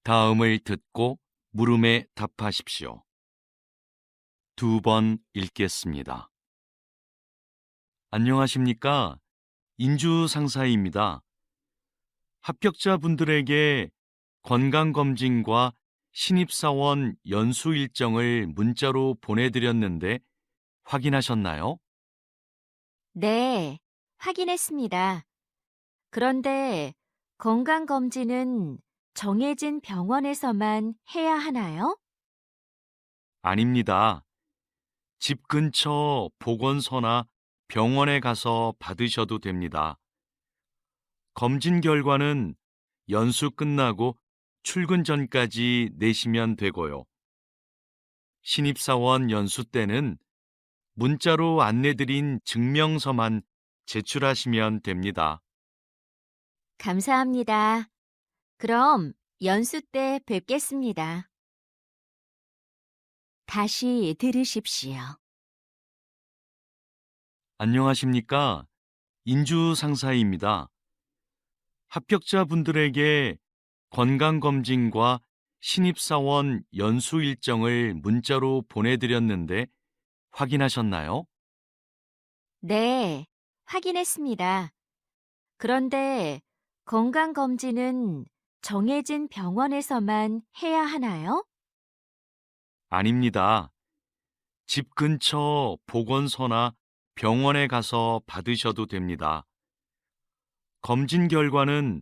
다음을 듣고 물음에 답하십시오. 2번 읽겠습니다. 안녕하십니까? 인주 상사입니다. 합격자분들에게 건강검진과 신입사원 연수 일정을 문자로 보내드렸는데 확인하셨나요? 네, 확인했습니다. 그런데 건강검진은 정해진 병원에서만 해야 하나요? 아닙니다. 집 근처 보건소나 병원에 가서 받으셔도 됩니다. 검진 결과는 연수 끝나고 출근 전까지 내시면 되고요. 신입사원 연수 때는 문자로 안내드린 증명서만 제출하시면 됩니다. 감사합니다. 그럼 연수 때 뵙겠습니다. 다시 들으십시오. 안녕하십니까? 인주 상사입니다. 합격자분들에게 건강검진과 신입사원 연수 일정을 문자로 보내드렸는데 확인하셨나요? 네, 확인했습니다. 그런데 건강검진은 정해진 병원에서만 해야 하나요? 아닙니다. 집 근처 보건소나 병원에 가서 받으셔도 됩니다. 검진 결과는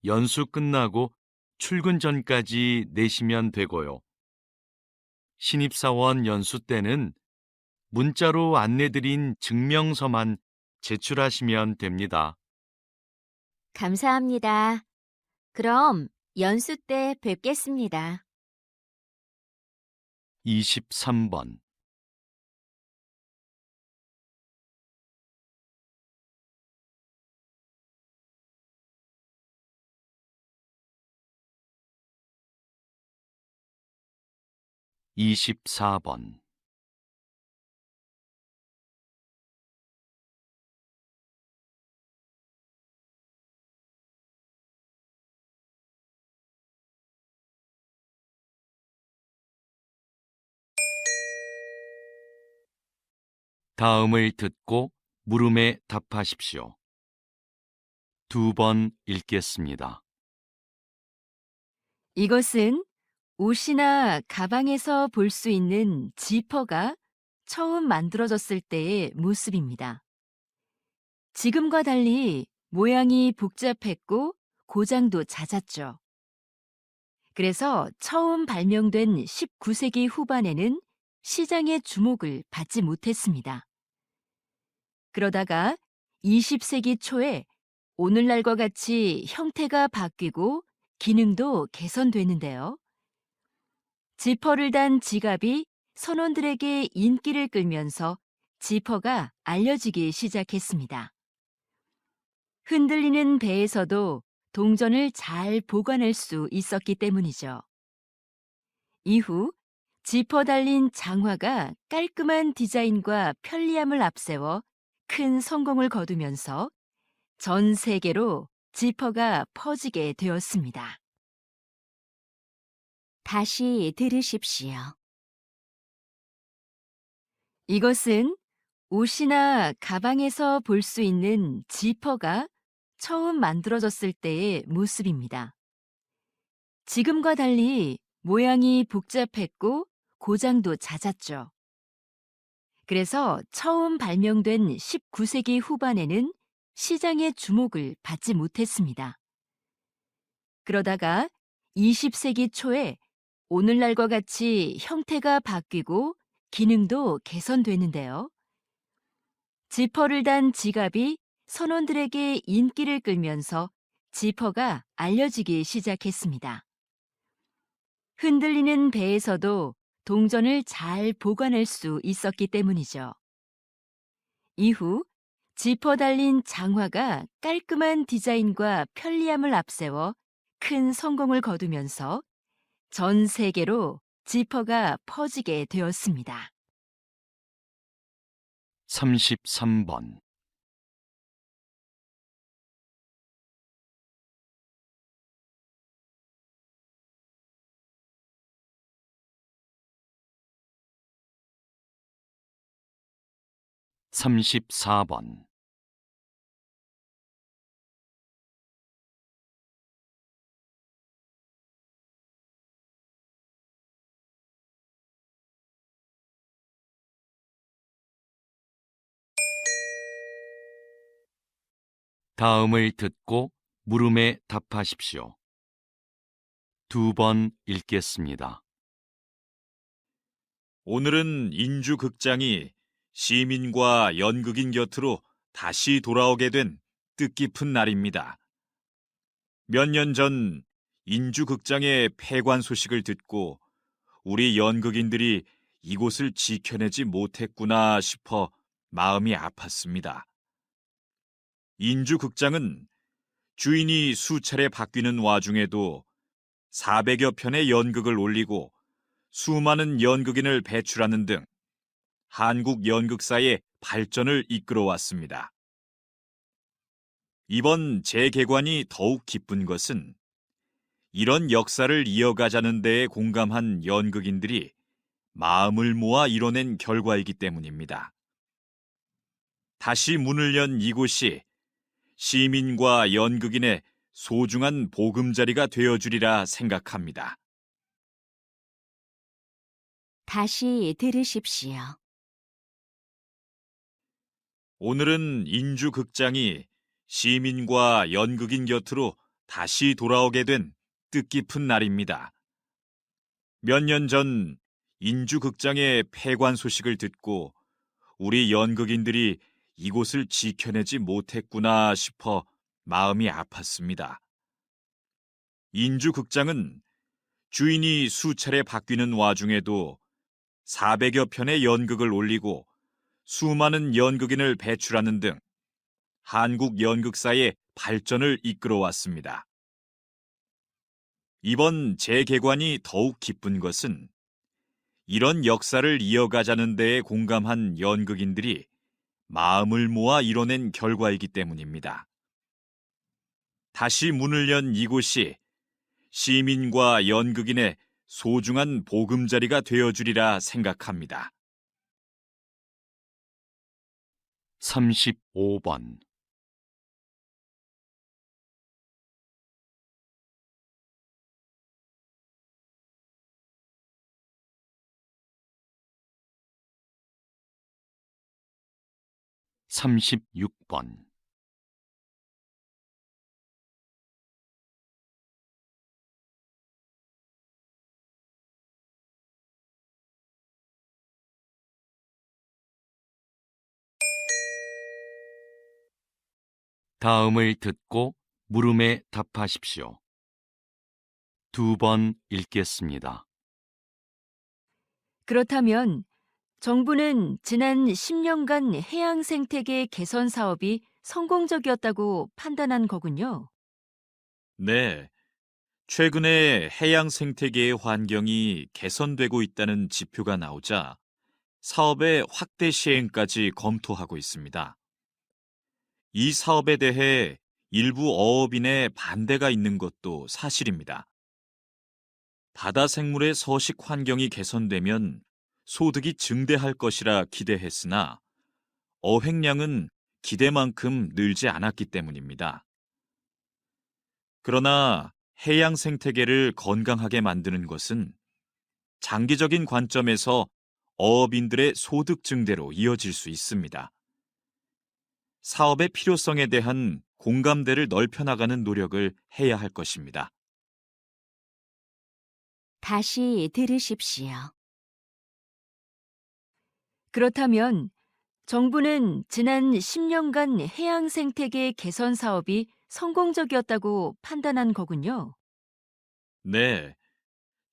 연수 끝나고 출근 전까지 내시면 되고요. 신입사원 연수 때는 문자로 안내드린 증명서만 제출하시면 됩니다. 감사합니다. 그럼 연수 때 뵙겠습니다. 23번 24번 다음을 듣고 물음에 답하십시오. 2번 읽겠습니다. 이것은 옷이나 가방에서 볼 수 있는 지퍼가 처음 만들어졌을 때의 모습입니다. 지금과 달리 모양이 복잡했고 고장도 잦았죠. 그래서 처음 발명된 19세기 후반에는 시장의 주목을 받지 못했습니다. 그러다가 20세기 초에 오늘날과 같이 형태가 바뀌고 기능도 개선되는데요. 지퍼를 단 지갑이 선원들에게 인기를 끌면서 지퍼가 알려지기 시작했습니다. 흔들리는 배에서도 동전을 잘 보관할 수 있었기 때문이죠. 이후 지퍼 달린 장화가 깔끔한 디자인과 편리함을 앞세워 큰 성공을 거두면서 전 세계로 지퍼가 퍼지게 되었습니다. 다시 들으십시오. 이것은 옷이나 가방에서 볼 수 있는 지퍼가 처음 만들어졌을 때의 모습입니다. 지금과 달리 모양이 복잡했고 고장도 잦았죠. 그래서 처음 발명된 19세기 후반에는 시장의 주목을 받지 못했습니다. 그러다가 20세기 초에 오늘날과 같이 형태가 바뀌고 기능도 개선되는데요. 지퍼를 단 지갑이 선원들에게 인기를 끌면서 지퍼가 알려지기 시작했습니다. 흔들리는 배에서도 동전을 잘 보관할 수 있었기 때문이죠. 이후 지퍼 달린 장화가 깔끔한 디자인과 편리함을 앞세워 큰 성공을 거두면서 전 세계로 지퍼가 퍼지게 되었습니다. 33번 34번. 다음을 듣고 물음에 답하십시오. 2번 읽겠습니다. 오늘은 인주극장이 시민과 연극인 곁으로 다시 돌아오게 된 뜻깊은 날입니다. 몇 년 전 인주극장의 폐관 소식을 듣고 우리 연극인들이 이곳을 지켜내지 못했구나 싶어 마음이 아팠습니다. 인주극장은 주인이 수차례 바뀌는 와중에도 400여 편의 연극을 올리고 수많은 연극인을 배출하는 등 한국 연극사의 발전을 이끌어왔습니다. 이번 재개관이 더욱 기쁜 것은 이런 역사를 이어가자는 데에 공감한 연극인들이 마음을 모아 이뤄낸 결과이기 때문입니다. 다시 문을 연 이곳이 시민과 연극인의 소중한 보금자리가 되어주리라 생각합니다. 다시 들으십시오. 오늘은 인주극장이 시민과 연극인 곁으로 다시 돌아오게 된 뜻깊은 날입니다. 몇 년 전 인주극장의 폐관 소식을 듣고 우리 연극인들이 이곳을 지켜내지 못했구나 싶어 마음이 아팠습니다. 인주극장은 주인이 수차례 바뀌는 와중에도 400여 편의 연극을 올리고 수많은 연극인을 배출하는 등 한국 연극사의 발전을 이끌어왔습니다. 이번 재개관이 더욱 기쁜 것은 이런 역사를 이어가자는 데에 공감한 연극인들이 마음을 모아 이뤄낸 결과이기 때문입니다. 다시 문을 연 이곳이 시민과 연극인의 소중한 보금자리가 되어주리라 생각합니다. 35번. 삼십육 번. 다음을 듣고 물음에 답하십시오. 2번 읽겠습니다. 그렇다면 정부는 지난 10년간 해양 생태계 개선 사업이 성공적이었다고 판단한 거군요. 네, 최근에 해양 생태계의 환경이 개선되고 있다는 지표가 나오자 사업의 확대 시행까지 검토하고 있습니다. 이 사업에 대해 일부 어업인의 반대가 있는 것도 사실입니다. 바다 생물의 서식 환경이 개선되면 소득이 증대할 것이라 기대했으나 어획량은 기대만큼 늘지 않았기 때문입니다. 그러나 해양 생태계를 건강하게 만드는 것은 장기적인 관점에서 어업인들의 소득 증대로 이어질 수 있습니다. 사업의 필요성에 대한 공감대를 넓혀나가는 노력을 해야 할 것입니다. 다시 들으십시오. 그렇다면 정부는 지난 10년간 해양 생태계 개선 사업이 성공적이었다고 판단한 거군요. 네,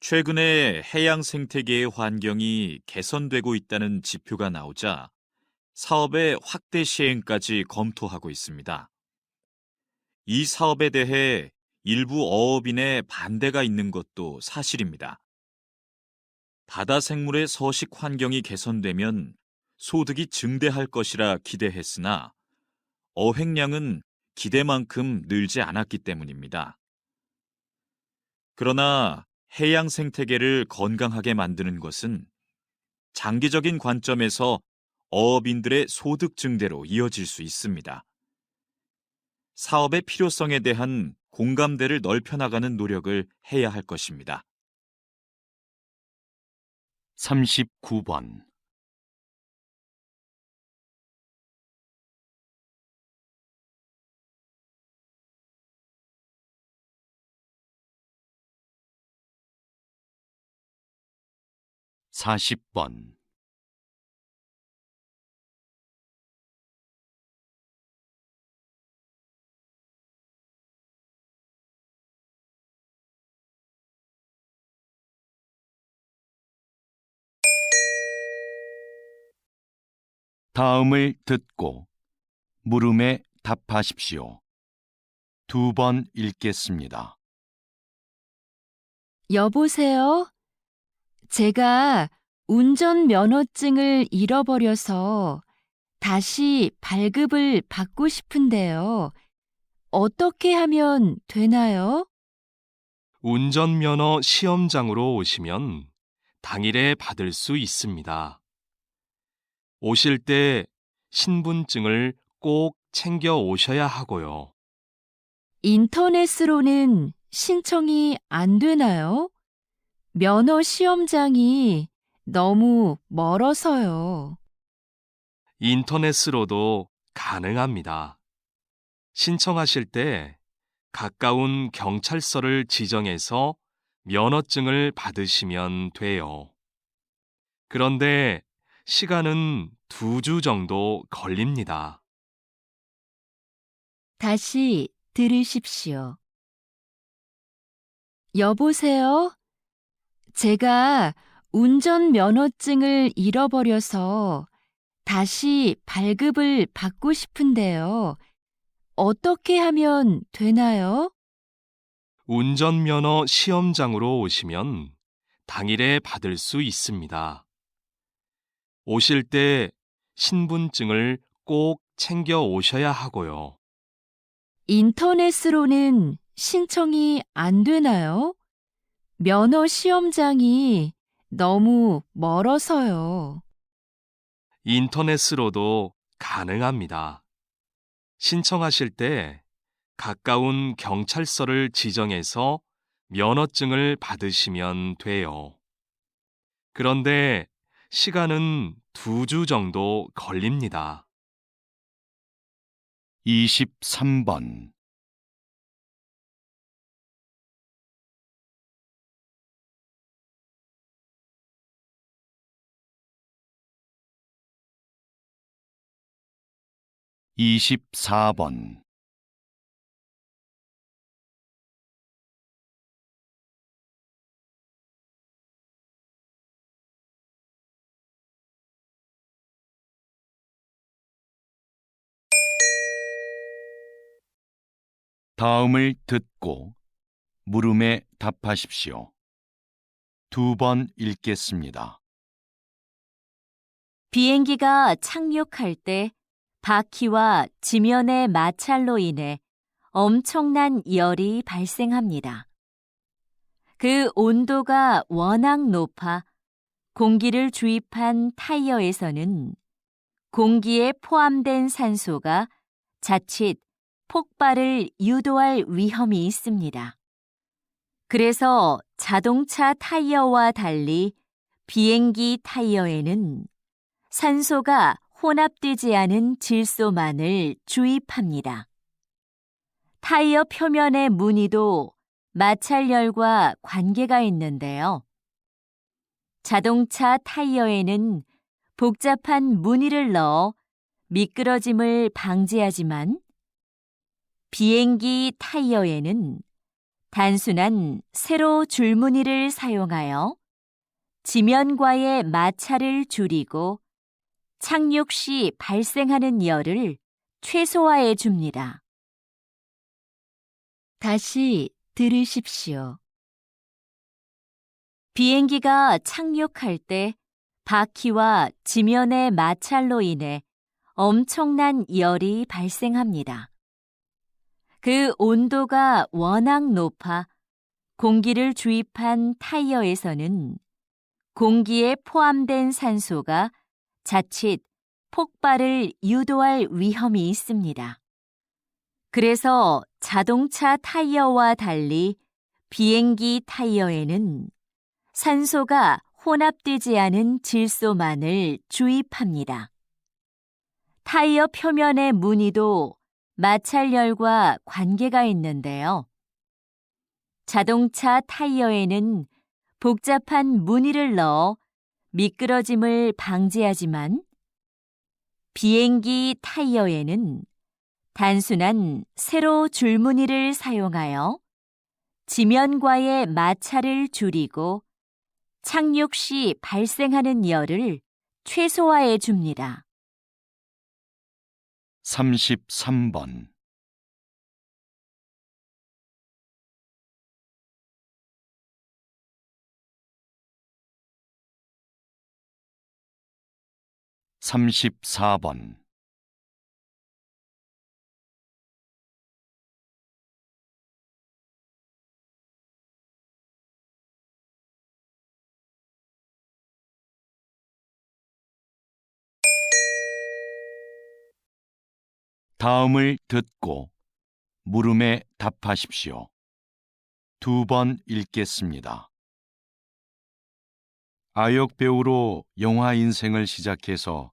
최근에 해양 생태계의 환경이 개선되고 있다는 지표가 나오자 사업의 확대 시행까지 검토하고 있습니다. 이 사업에 대해 일부 어업인의 반대가 있는 것도 사실입니다. 바다 생물의 서식 환경이 개선되면 소득이 증대할 것이라 기대했으나 어획량은 기대만큼 늘지 않았기 때문입니다. 그러나 해양 생태계를 건강하게 만드는 것은 장기적인 관점에서 어업인들의 소득 증대로 이어질 수 있습니다. 사업의 필요성에 대한 공감대를 넓혀나가는 노력을 해야 할 것입니다. 39번. 사십 번. 다음을 듣고 물음에 답하십시오. 2번 읽겠습니다. 여보세요? 제가 운전면허증을 잃어버려서 다시 발급을 받고 싶은데요. 어떻게 하면 되나요? 운전면허 시험장으로 오시면 당일에 받을 수 있습니다. 오실 때 신분증을 꼭 챙겨 오셔야 하고요. 인터넷으로는 신청이 안 되나요? 면허 시험장이 너무 멀어서요. 인터넷으로도 가능합니다. 신청하실 때 가까운 경찰서를 지정해서 면허증을 받으시면 돼요. 그런데 시간은 2주 정도 걸립니다. 다시 들으십시오. 여보세요? 제가 운전면허증을 잃어버려서 다시 발급을 받고 싶은데요. 어떻게 하면 되나요? 운전면허 시험장으로 오시면 당일에 받을 수 있습니다. 오실 때 신분증을 꼭 챙겨 오셔야 하고요. 인터넷으로는 신청이 안 되나요? 면허 시험장이 너무 멀어서요. 인터넷으로도 가능합니다. 신청하실 때 가까운 경찰서를 지정해서 면허증을 받으시면 돼요. 그런데 시간은 2주 정도 걸립니다. 23번. 이십사 번. 다음을 듣고 물음에 답하십시오. 2번 읽겠습니다. 비행기가 착륙할 때 바퀴와 지면의 마찰로 인해 엄청난 열이 발생합니다. 그 온도가 워낙 높아 공기를 주입한 타이어에서는 공기에 포함된 산소가 자칫 폭발을 유도할 위험이 있습니다. 그래서 자동차 타이어와 달리 비행기 타이어에는 산소가 혼합되지 않은 질소만을 주입합니다. 타이어 표면의 무늬도 마찰열과 관계가 있는데요. 자동차 타이어에는 복잡한 무늬를 넣어 미끄러짐을 방지하지만 비행기 타이어에는 단순한 세로 줄무늬를 사용하여 지면과의 마찰을 줄이고 착륙 시 발생하는 열을 최소화해 줍니다. 다시 들으십시오. 비행기가 착륙할 때 바퀴와 지면의 마찰로 인해 엄청난 열이 발생합니다. 그 온도가 워낙 높아 공기를 주입한 타이어에서는 공기에 포함된 산소가 자칫 폭발을 유도할 위험이 있습니다. 그래서 자동차 타이어와 달리 비행기 타이어에는 산소가 혼합되지 않은 질소만을 주입합니다. 타이어 표면의 무늬도 마찰열과 관계가 있는데요. 자동차 타이어에는 복잡한 무늬를 넣어 미끄러짐을 방지하지만 비행기 타이어에는 단순한 세로 줄무늬를 사용하여 지면과의 마찰을 줄이고 착륙 시 발생하는 열을 최소화해 줍니다. 33번 34번 다음을 듣고 물음에 답하십시오. 2번 읽겠습니다. 아역 배우로 영화 인생을 시작해서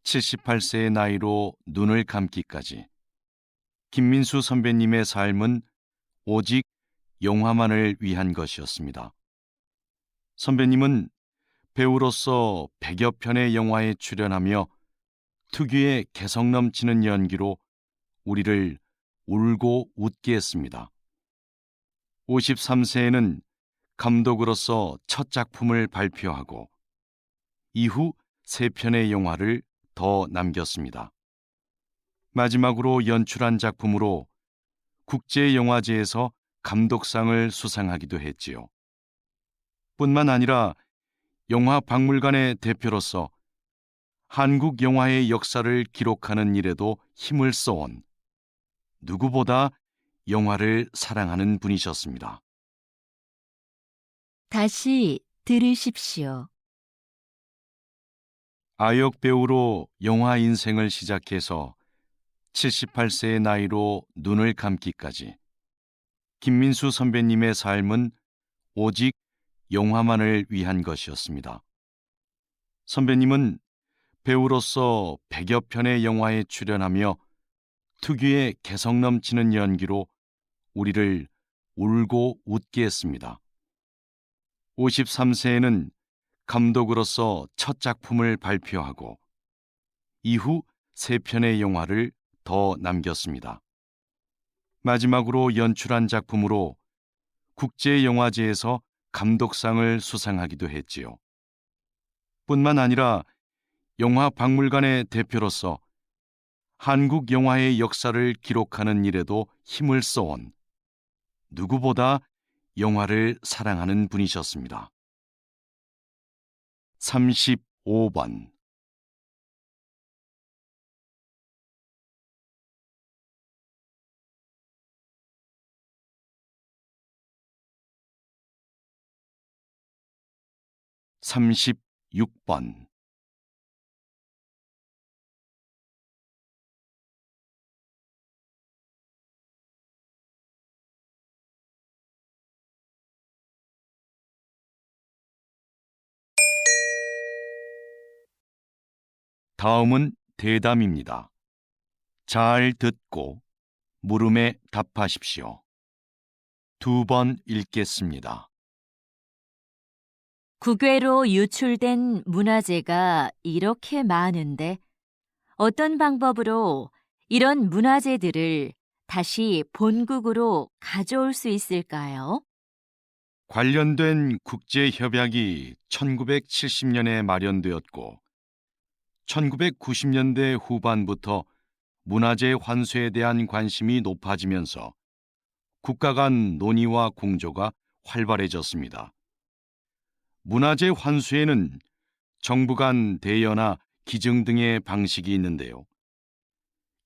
78세의 나이로 눈을 감기까지 김민수 선배님의 삶은 오직 영화만을 위한 것이었습니다. 선배님은 배우로서 100여 편의 영화에 출연하며 특유의 개성 넘치는 연기로 우리를 울고 웃게 했습니다. 53세에는 감독으로서 첫 작품을 발표하고 이후 3편의 영화를 더 남겼습니다. 마지막으로 연출한 작품으로 국제영화제에서 감독상을 수상하기도 했지요. 뿐만 아니라 영화박물관의 대표로서 한국 영화의 역사를 기록하는 일에도 힘을 써온 누구보다 영화를 사랑하는 분이셨습니다. 다시 들으십시오. 아역 배우로 영화 인생을 시작해서 78세의 나이로 눈을 감기까지 김민수 선배님의 삶은 오직 영화만을 위한 것이었습니다. 선배님은 배우로서 100여 편의 영화에 출연하며 특유의 개성 넘치는 연기로 우리를 울고 웃게 했습니다. 53세에는 감독으로서 첫 작품을 발표하고 이후 3편의 영화를 더 남겼습니다. 마지막으로 연출한 작품으로 국제영화제에서 감독상을 수상하기도 했지요. 뿐만 아니라 영화박물관의 대표로서 한국 영화의 역사를 기록하는 일에도 힘을 써온 누구보다 영화를 사랑하는 분이셨습니다. 35번 36번 다음은 대담입니다. 잘 듣고 물음에 답하십시오. 2번 읽겠습니다. 국외로 유출된 문화재가 이렇게 많은데 어떤 방법으로 이런 문화재들을 다시 본국으로 가져올 수 있을까요? 관련된 국제협약이 1970년에 마련되었고 1990년대 후반부터 문화재 환수에 대한 관심이 높아지면서 국가 간 논의와 공조가 활발해졌습니다. 문화재 환수에는 정부 간 대여나 기증 등의 방식이 있는데요.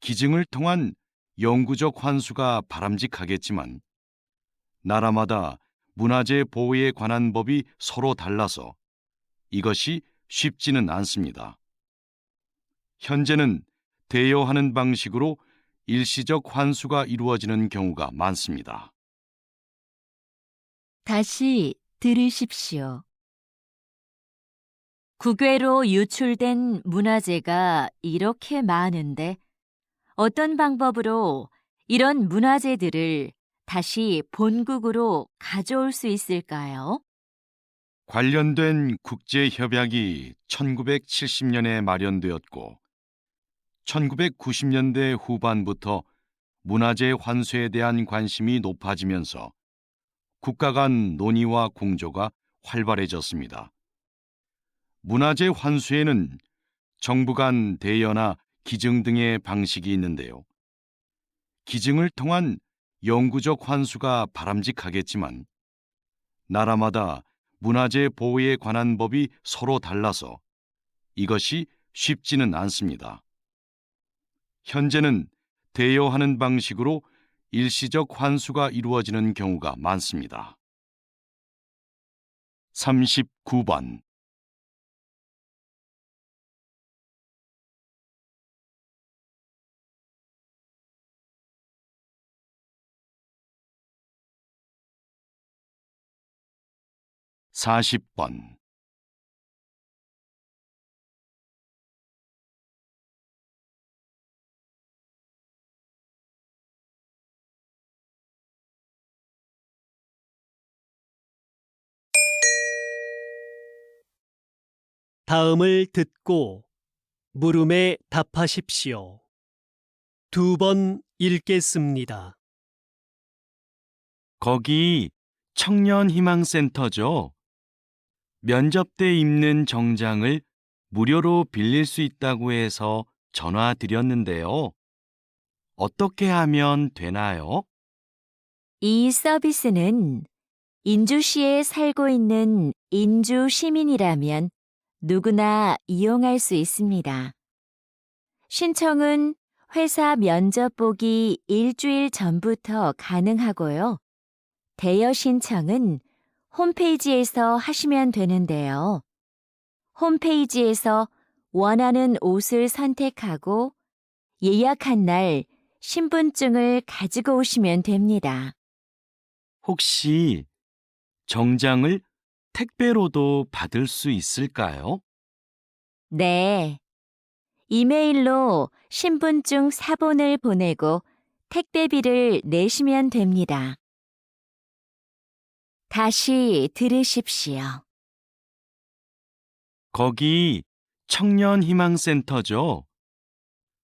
기증을 통한 영구적 환수가 바람직하겠지만 나라마다 문화재 보호에 관한 법이 서로 달라서 이것이 쉽지는 않습니다. 현재는 대여하는 방식으로 일시적 환수가 이루어지는 경우가 많습니다. 다시 들으십시오. 국외로 유출된 문화재가 이렇게 많은데 어떤 방법으로 이런 문화재들을 다시 본국으로 가져올 수 있을까요? 관련된 국제협약이 1970년에 마련되었고 1990년대 후반부터 문화재 환수에 대한 관심이 높아지면서 국가 간 논의와 공조가 활발해졌습니다. 문화재 환수에는 정부 간 대여나 기증 등의 방식이 있는데요. 기증을 통한 영구적 환수가 바람직하겠지만 나라마다 문화재 보호에 관한 법이 서로 달라서 이것이 쉽지는 않습니다. 현재는 대여하는 방식으로 일시적 환수가 이루어지는 경우가 많습니다. 39번 40번 '다음을 듣고 물음에 답하십시오. 2번 읽겠습니다. 거기 청년희망센터죠? 면접 때 입는 정장을 무료로 빌릴 수 있다고 해서 전화 드렸는데요. 어떻게 하면 되나요? 이 서비스는 인주시에 살고 있는 인주 시민이라면 누구나 이용할 수 있습니다. 신청은 회사 면접 보기 일주일 전부터 가능하고요. 대여 신청은 홈페이지에서 하시면 되는데요. 홈페이지에서 원하는 옷을 선택하고 예약한 날 신분증을 가지고 오시면 됩니다. 혹시 정장을 택배로도 받을 수 있을까요? 네. 이메일로 신분증 사본을 보내고 택배비를 내시면 됩니다. 다시 들으십시오. 거기 청년희망센터죠?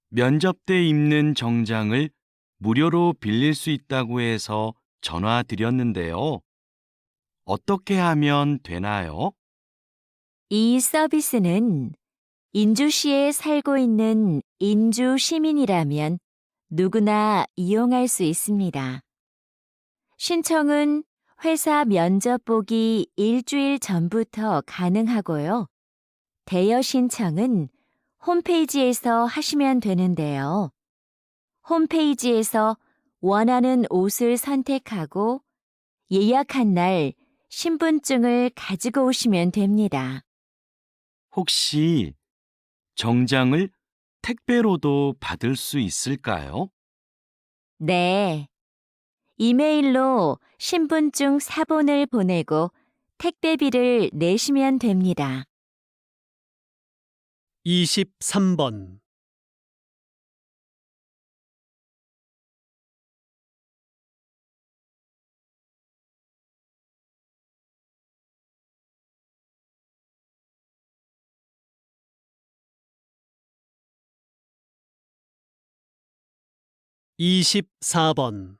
면접 때 입는 정장을 무료로 빌릴 수 있다고 해서 전화 드렸는데요. 어떻게 하면 되나요? 이 서비스는 인주시에 살고 있는 인주 시민이라면 누구나 이용할 수 있습니다. 신청은 회사 면접 보기 일주일 전부터 가능하고요. 대여 신청은 홈페이지에서 하시면 되는데요. 홈페이지에서 원하는 옷을 선택하고 예약한 날 신분증을 가지고 오시면 됩니다. 혹시 정장을 택배로도 받을 수 있을까요? 네. 이메일로 신분증 사본을 보내고 택배비를 내시면 됩니다. 23번 24번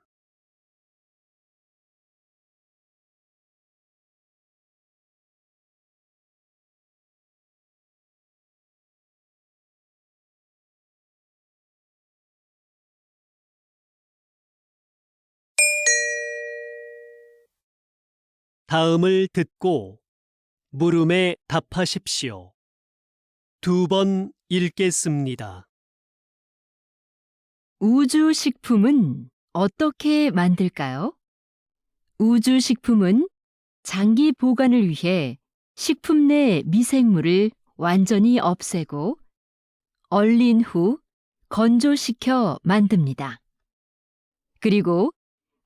'다음을 듣고 물음에 답하십시오. 2번 읽겠습니다. 우주식품은 어떻게 만들까요? 우주식품은 장기 보관을 위해 식품 내 미생물을 완전히 없애고 얼린 후 건조시켜 만듭니다. 그리고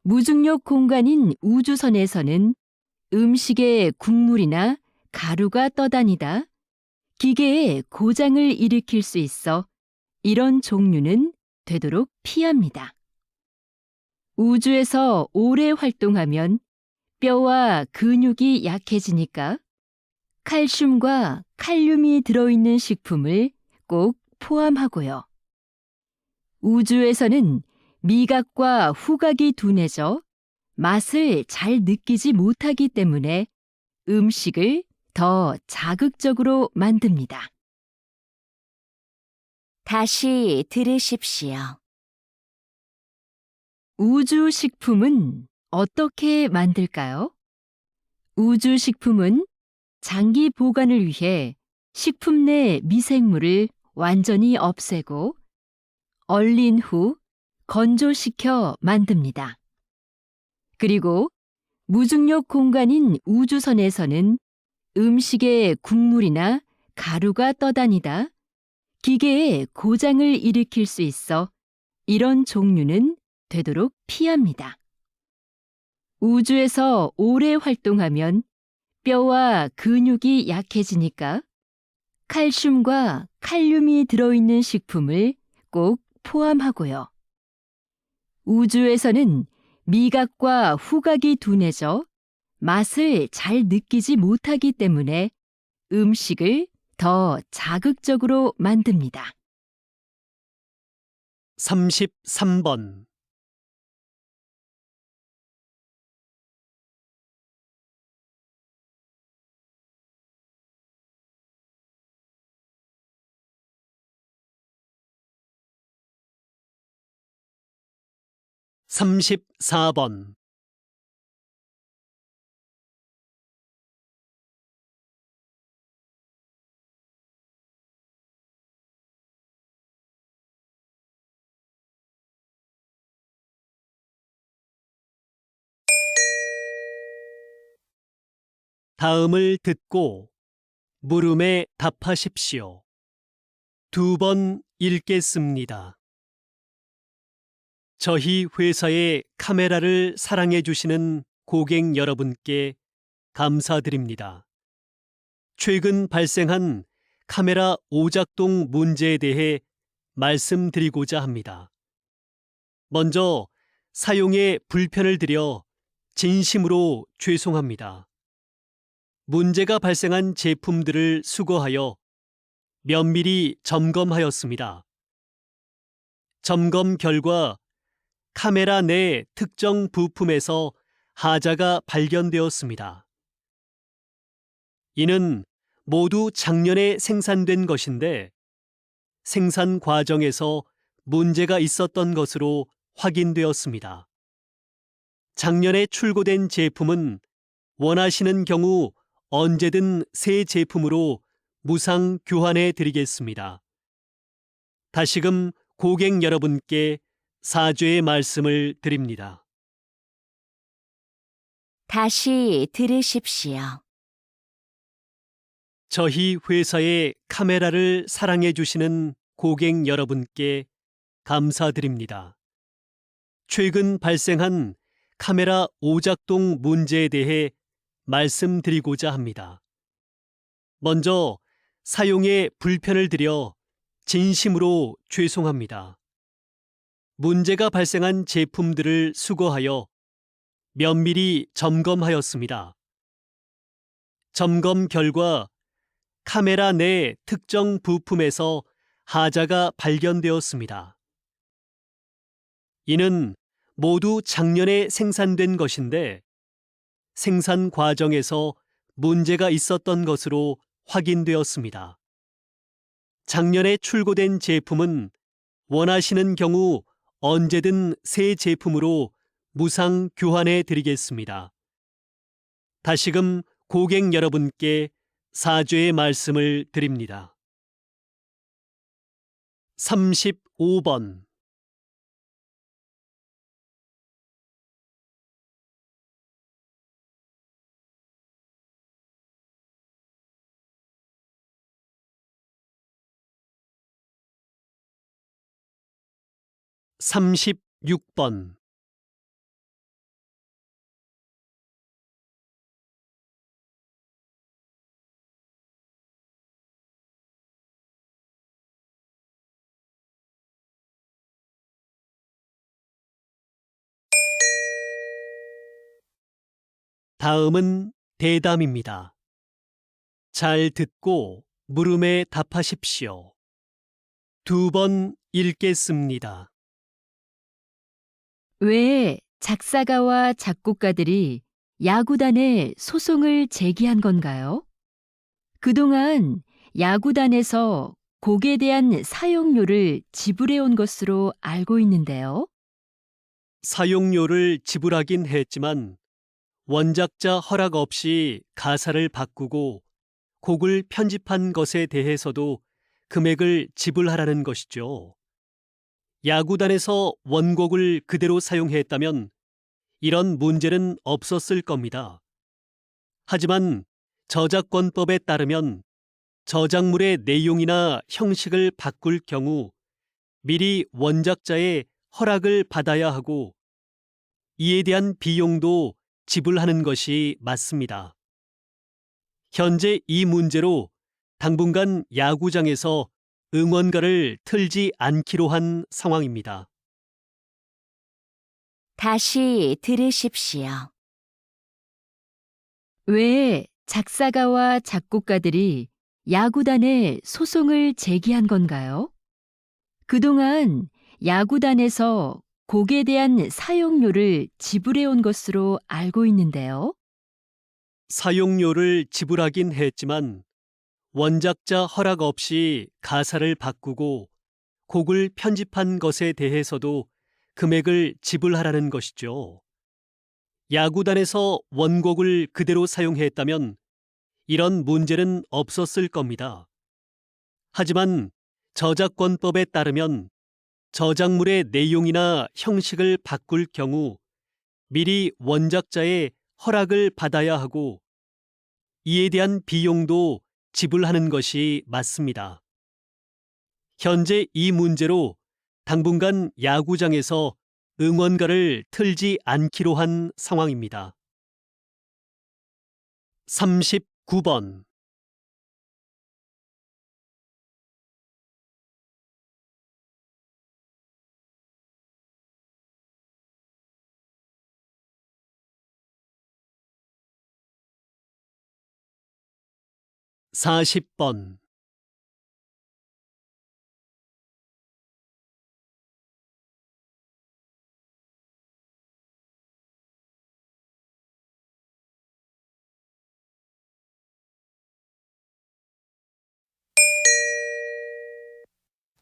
무중력 공간인 우주선에서는 음식에 국물이나 가루가 떠다니다 기계에 고장을 일으킬 수 있어 이런 종류는 되도록 피합니다. 우주에서 오래 활동하면 뼈와 근육이 약해지니까 칼슘과 칼륨이 들어있는 식품을 꼭 포함하고요. 우주에서는 미각과 후각이 둔해져 맛을 잘 느끼지 못하기 때문에 음식을 더 자극적으로 만듭니다. 다시 들으십시오. 우주 식품은 어떻게 만들까요? 우주 식품은 장기 보관을 위해 식품 내 미생물을 완전히 없애고 얼린 후 건조시켜 만듭니다. 그리고 무중력 공간인 우주선에서는 음식에 국물이나 가루가 떠다니다 기계에 고장을 일으킬 수 있어 이런 종류는 되도록 피합니다. 우주에서 오래 활동하면 뼈와 근육이 약해지니까 칼슘과 칼륨이 들어있는 식품을 꼭 포함하고요. 우주에서는 미각과 후각이 둔해져 맛을 잘 느끼지 못하기 때문에 음식을 더 자극적으로 만듭니다. 33번. 삼십사 번. 다음을 듣고 물음에 답하십시오. 2번 읽겠습니다. 저희 회사의 카메라를 사랑해 주시는 고객 여러분께 감사드립니다. 최근 발생한 카메라 오작동 문제에 대해 말씀드리고자 합니다. 먼저 사용에 불편을 드려 진심으로 죄송합니다. 문제가 발생한 제품들을 수거하여 면밀히 점검하였습니다. 점검 결과 카메라 내 특정 부품에서 하자가 발견되었습니다. 이는 모두 작년에 생산된 것인데 생산 과정에서 문제가 있었던 것으로 확인되었습니다. 작년에 출고된 제품은 원하시는 경우 언제든 새 제품으로 무상 교환해 드리겠습니다. 다시금 고객 여러분께 사죄의 말씀을 드립니다. 다시 들으십시오. 저희 회사의 카메라를 사랑해 주시는 고객 여러분께 감사드립니다. 최근 발생한 카메라 오작동 문제에 대해 말씀드리고자 합니다. 먼저 사용에 불편을 드려 진심으로 죄송합니다. 문제가 발생한 제품들을 수거하여 면밀히 점검하였습니다. 점검 결과 카메라 내 특정 부품에서 하자가 발견되었습니다. 이는 모두 작년에 생산된 것인데 생산 과정에서 문제가 있었던 것으로 확인되었습니다. 작년에 출고된 제품은 원하시는 경우 언제든 새 제품으로 무상 교환해 드리겠습니다. 다시금 고객 여러분께 사죄의 말씀을 드립니다. 35번. 36번. 다음은 대담입니다. 잘 듣고 물음에 답하십시오. 2번 읽겠습니다. 왜 작사가와 작곡가들이 야구단에 소송을 제기한 건가요? 그동안 야구단에서 곡에 대한 사용료를 지불해 온 것으로 알고 있는데요. 사용료를 지불하긴 했지만 원작자 허락 없이 가사를 바꾸고 곡을 편집한 것에 대해서도 금액을 지불하라는 것이죠. 야구단에서 원곡을 그대로 사용했다면 이런 문제는 없었을 겁니다. 하지만 저작권법에 따르면 저작물의 내용이나 형식을 바꿀 경우 미리 원작자의 허락을 받아야 하고 이에 대한 비용도 지불하는 것이 맞습니다. 현재 이 문제로 당분간 야구장에서 응원가를 틀지 않기로 한 상황입니다. 다시 들으십시오. 왜 작사가와 작곡가들이 야구단에 소송을 제기한 건가요? 그동안 야구단에서 곡에 대한 사용료를 지불해 온 것으로 알고 있는데요. 사용료를 지불하긴 했지만 원작자 허락 없이 가사를 바꾸고 곡을 편집한 것에 대해서도 금액을 지불하라는 것이죠. 야구단에서 원곡을 그대로 사용했다면 이런 문제는 없었을 겁니다. 하지만 저작권법에 따르면 저작물의 내용이나 형식을 바꿀 경우 미리 원작자의 허락을 받아야 하고 이에 대한 비용도 지불하는 것이 맞습니다. 현재 이 문제로 당분간 야구장에서 응원가를 틀지 않기로 한 상황입니다. 39번. (40번)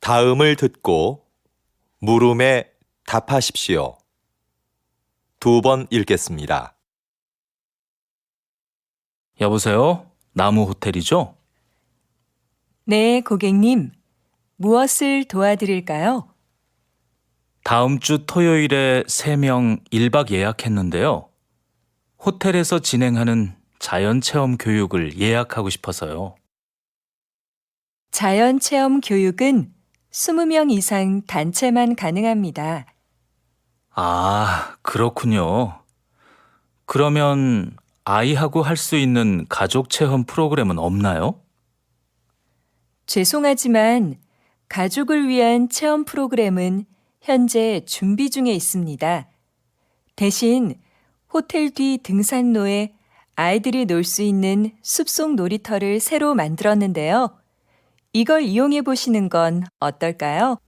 다음을 듣고 물음에 답하십시오. 2번 읽겠습니다. 여보세요? 나무 호텔이죠? 네, 고객님. 무엇을 도와드릴까요? 다음 주 토요일에 3명 1박 예약했는데요. 호텔에서 진행하는 자연체험 교육을 예약하고 싶어서요. 자연체험 교육은 20명 이상 단체만 가능합니다. 아, 그렇군요. 그러면 아이하고 할 수 있는 가족 체험 프로그램은 없나요? 죄송하지만 가족을 위한 체험 프로그램은 현재 준비 중에 있습니다. 대신 호텔 뒤 등산로에 아이들이 놀 수 있는 숲속 놀이터를 새로 만들었는데요. 이걸 이용해 보시는 건 어떨까요?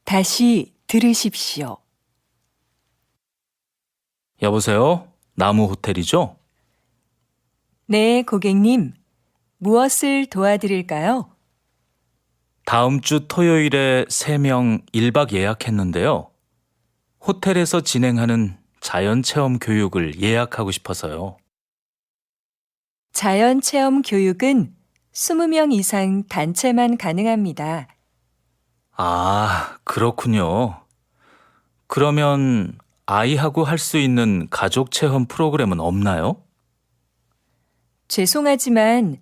다시 들으십시오. 여보세요? 나무 호텔이죠? 네, 고객님. 무엇을 도와드릴까요? 다음 주 토요일에 3명 1박 예약했는데요. 호텔에서 진행하는 자연체험 교육을 예약하고 싶어서요. 자연체험 교육은 20명 이상 단체만 가능합니다. 아, 그렇군요. 그러면 아이하고 할 수 있는 가족 체험 프로그램은 없나요? 죄송하지만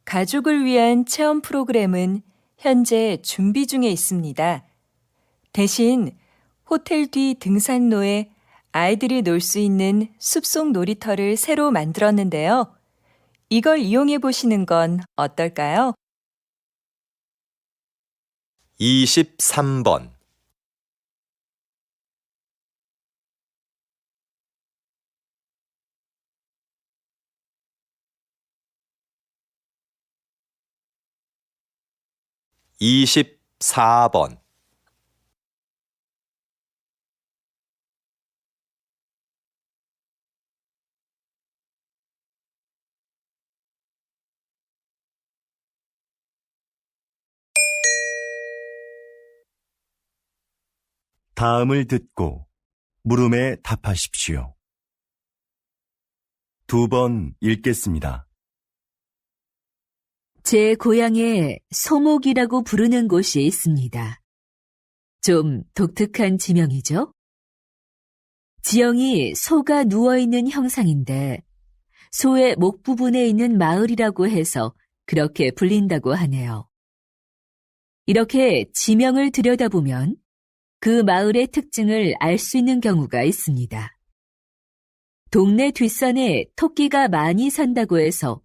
가족을 위한 체험 프로그램은 현재 준비 중에 있습니다. 대신 호텔 뒤 등산로에 아이들이 놀 수 있는 숲속 놀이터를 새로 만들었는데요. 이걸 이용해 보시는 건 어떨까요? 23번 24번 다음을 듣고 물음에 답하십시오. 2번 읽겠습니다. 제 고향에 소목이라고 부르는 곳이 있습니다. 좀 독특한 지명이죠? 지형이 소가 누워있는 형상인데 소의 목 부분에 있는 마을이라고 해서 그렇게 불린다고 하네요. 이렇게 지명을 들여다보면 그 마을의 특징을 알 수 있는 경우가 있습니다. 동네 뒷산에 토끼가 많이 산다고 해서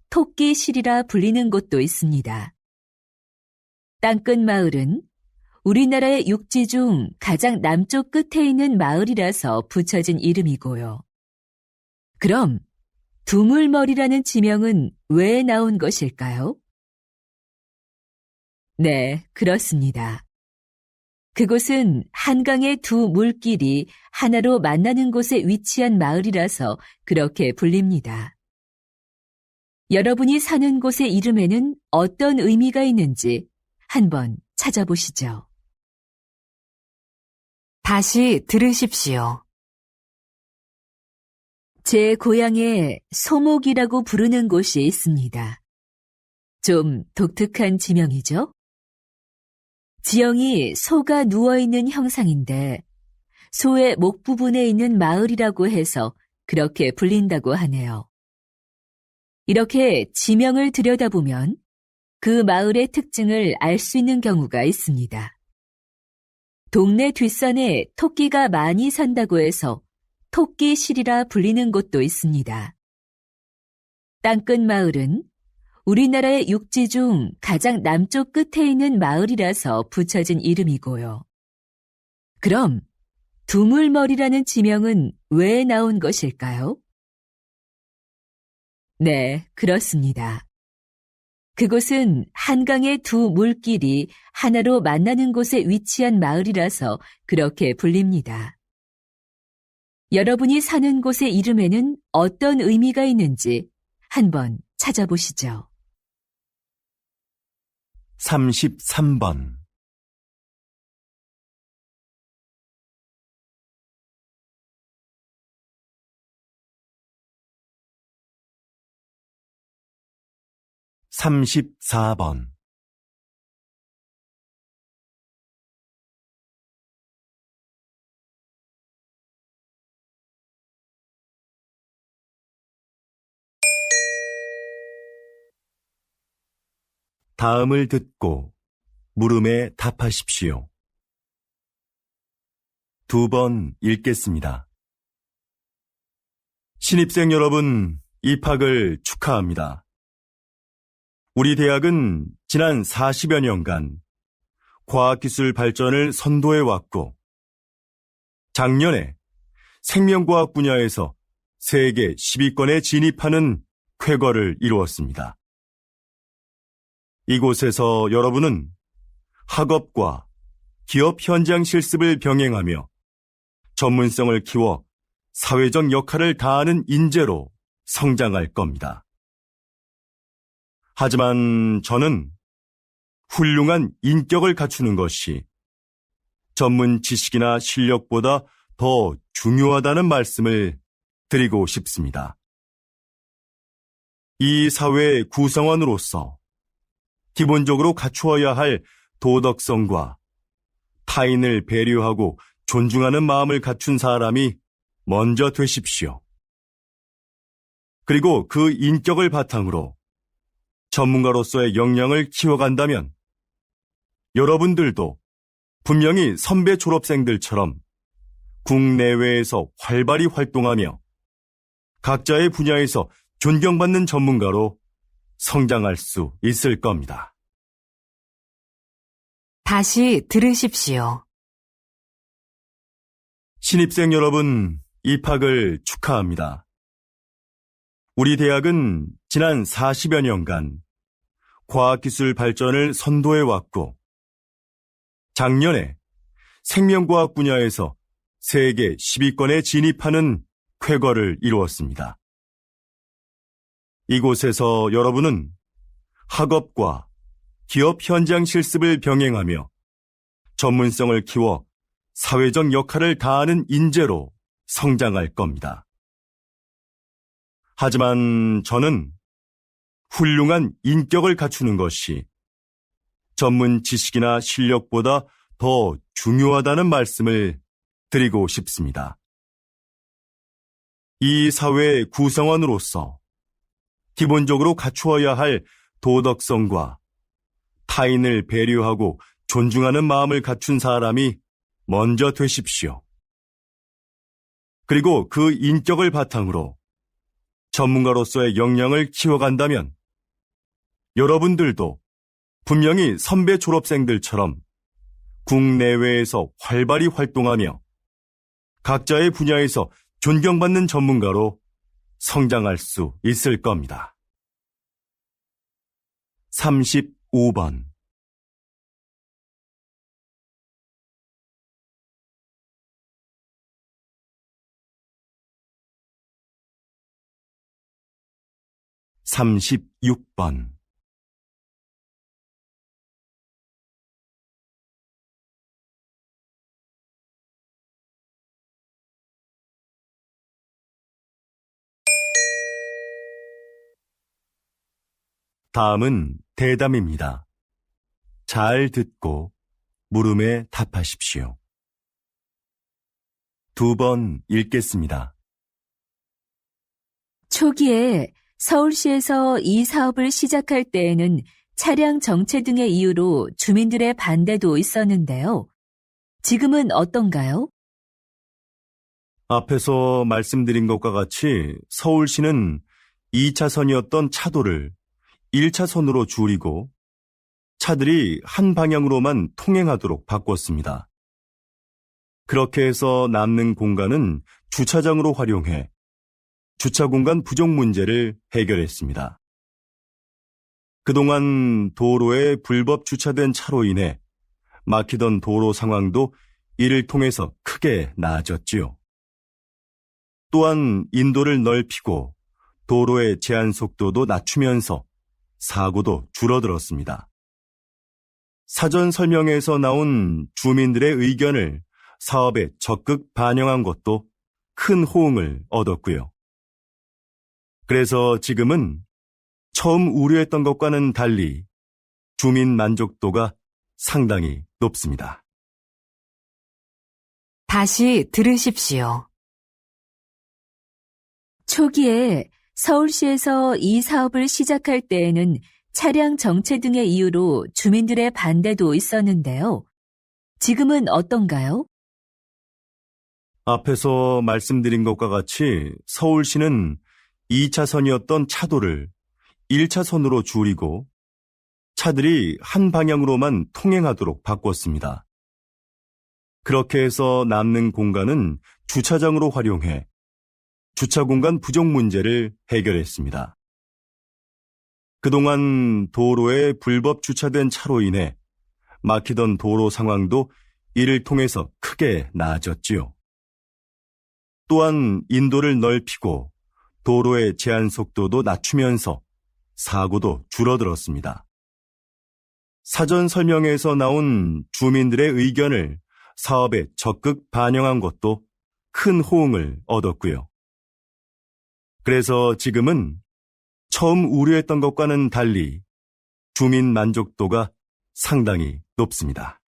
토끼실이라 불리는 곳도 있습니다. 땅끝 마을은 우리나라의 육지 중 가장 남쪽 끝에 있는 마을이라서 붙여진 이름이고요. 그럼 두물머리라는 지명은 왜 나온 것일까요? 네, 그렇습니다. 그곳은 한강의 두 물길이 하나로 만나는 곳에 위치한 마을이라서 그렇게 불립니다. 여러분이 사는 곳의 이름에는 어떤 의미가 있는지 한번 찾아보시죠. 다시 들으십시오. 제 고향에 소목이라고 부르는 곳이 있습니다. 좀 독특한 지명이죠? 지형이 소가 누워있는 형상인데 소의 목 부분에 있는 마을이라고 해서 그렇게 불린다고 하네요. 이렇게 지명을 들여다보면 그 마을의 특징을 알 수 있는 경우가 있습니다. 동네 뒷산에 토끼가 많이 산다고 해서 토끼실이라 불리는 곳도 있습니다. 땅끝 마을은 우리나라의 육지 중 가장 남쪽 끝에 있는 마을이라서 붙여진 이름이고요. 그럼 두물머리라는 지명은 왜 나온 것일까요? 네, 그렇습니다. 그곳은 한강의 두 물길이 하나로 만나는 곳에 위치한 마을이라서 그렇게 불립니다. 여러분이 사는 곳의 이름에는 어떤 의미가 있는지 한번 찾아보시죠. 33번 34번 다음을 듣고 물음에 답하십시오. 2번 읽겠습니다. 신입생 여러분, 입학을 축하합니다. 우리 대학은 지난 40여 년간 과학기술 발전을 선도해왔고, 작년에 생명과학 분야에서 세계 10위권에 진입하는 쾌거를 이루었습니다. 이곳에서 여러분은 학업과 기업 현장 실습을 병행하며 전문성을 키워 사회적 역할을 다하는 인재로 성장할 겁니다. 하지만 저는 훌륭한 인격을 갖추는 것이 전문 지식이나 실력보다 더 중요하다는 말씀을 드리고 싶습니다. 이 사회의 구성원으로서 기본적으로 갖추어야 할 도덕성과 타인을 배려하고 존중하는 마음을 갖춘 사람이 먼저 되십시오. 그리고 그 인격을 바탕으로 전문가로서의 역량을 키워간다면 여러분들도 분명히 선배 졸업생들처럼 국내외에서 활발히 활동하며 각자의 분야에서 존경받는 전문가로 성장할 수 있을 겁니다. 다시 들으십시오. 신입생 여러분, 입학을 축하합니다. 우리 대학은 지난 40여 년간 과학기술 발전을 선도해왔고, 작년에 생명과학 분야에서 세계 10위권에 진입하는 쾌거를 이루었습니다. 이곳에서 여러분은 학업과 기업 현장 실습을 병행하며 전문성을 키워 사회적 역할을 다하는 인재로 성장할 겁니다. 하지만 저는 훌륭한 인격을 갖추는 것이 전문 지식이나 실력보다 더 중요하다는 말씀을 드리고 싶습니다. 이 사회의 구성원으로서 기본적으로 갖추어야 할 도덕성과 타인을 배려하고 존중하는 마음을 갖춘 사람이 먼저 되십시오. 그리고 그 인격을 바탕으로 전문가로서의 역량을 키워간다면 여러분들도 분명히 선배 졸업생들처럼 국내외에서 활발히 활동하며 각자의 분야에서 존경받는 전문가로 성장할 수 있을 겁니다. 35번 36번 다음은 대담입니다. 잘 듣고 물음에 답하십시오. 2번 읽겠습니다. 초기에 서울시에서 이 사업을 시작할 때에는 차량 정체 등의 이유로 주민들의 반대도 있었는데요. 지금은 어떤가요? 앞에서 말씀드린 것과 같이 서울시는 2차선이었던 차도를 1차선으로 줄이고 차들이 한 방향으로만 통행하도록 바꿨습니다. 그렇게 해서 남는 공간은 주차장으로 활용해 주차 공간 부족 문제를 해결했습니다. 그동안 도로에 불법 주차된 차로 인해 막히던 도로 상황도 이를 통해서 크게 나아졌지요. 또한 인도를 넓히고 도로의 제한 속도도 낮추면서 사고도 줄어들었습니다. 사전 설명에서 나온 주민들의 의견을 사업에 적극 반영한 것도 큰 호응을 얻었고요. 그래서 지금은 처음 우려했던 것과는 달리 주민 만족도가 상당히 높습니다. 다시 들으십시오. 초기에 서울시에서 이 사업을 시작할 때에는 차량 정체 등의 이유로 주민들의 반대도 있었는데요. 지금은 어떤가요? 앞에서 말씀드린 것과 같이 서울시는 2차선이었던 차도를 1차선으로 줄이고 차들이 한 방향으로만 통행하도록 바꿨습니다. 그렇게 해서 남는 공간은 주차장으로 활용해 주차 공간 부족 문제를 해결했습니다. 그동안 도로에 불법 주차된 차로 인해 막히던 도로 상황도 이를 통해서 크게 나아졌지요. 또한 인도를 넓히고 도로의 제한 속도도 낮추면서 사고도 줄어들었습니다. 사전 설명에서 나온 주민들의 의견을 사업에 적극 반영한 것도 큰 호응을 얻었고요. 그래서 지금은 처음 우려했던 것과는 달리 주민 만족도가 상당히 높습니다.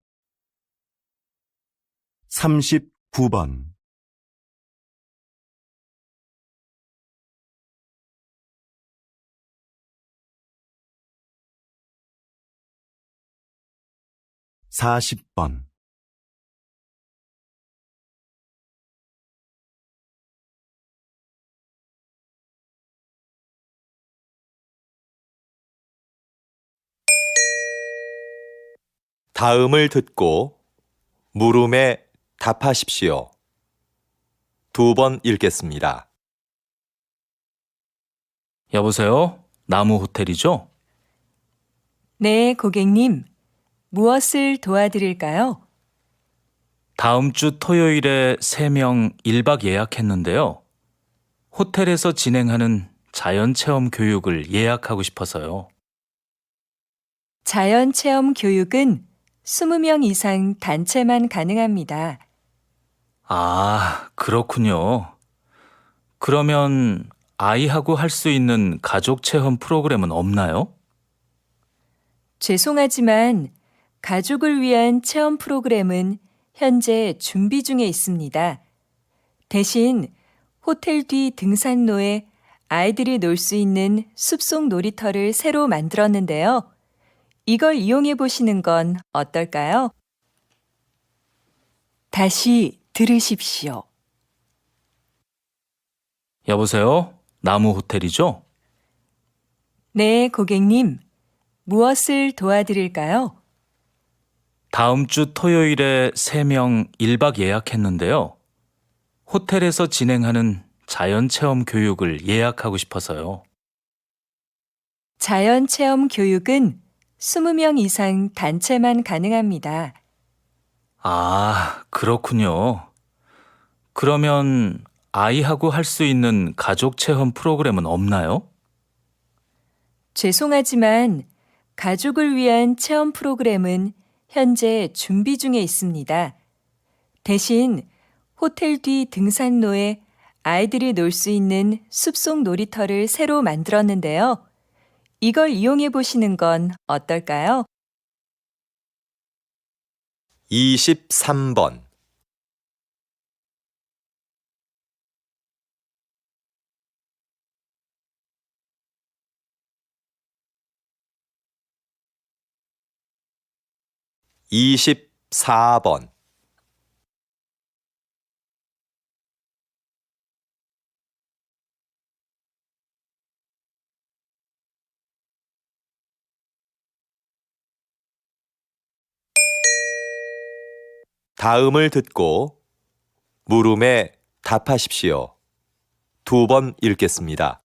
39번 40번 다음을 듣고 물음에 답하십시오. 2번 읽겠습니다. 여보세요? 나무 호텔이죠? 네, 고객님. 무엇을 도와드릴까요? 다음 주 토요일에 3명 1박 예약했는데요. 호텔에서 진행하는 자연체험 교육을 예약하고 싶어서요. 자연체험 교육은 20명 이상 단체만 가능합니다. 아, 그렇군요. 그러면 아이하고 할 수 있는 가족 체험 프로그램은 없나요? 죄송하지만 가족을 위한 체험 프로그램은 현재 준비 중에 있습니다. 대신 호텔 뒤 등산로에 아이들이 놀 수 있는 숲속 놀이터를 새로 만들었는데요. 이걸 이용해 보시는 건 어떨까요? 다시 들으십시오. 여보세요? 나무 호텔이죠? 네, 고객님. 무엇을 도와드릴까요? 다음 주 토요일에 3명 1박 예약했는데요. 호텔에서 진행하는 자연체험 교육을 예약하고 싶어서요. 자연체험 교육은 20명 이상 단체만 가능합니다. 아, 그렇군요. 그러면 아이하고 할 수 있는 가족 체험 프로그램은 없나요? 죄송하지만 가족을 위한 체험 프로그램은 현재 준비 중에 있습니다. 대신 호텔 뒤 등산로에 아이들이 놀 수 있는 숲속 놀이터를 새로 만들었는데요. 이걸 이용해 보시는 건 어떨까요? 23번 (24번) 다음을 듣고 물음에 답하십시오. 2번 읽겠습니다.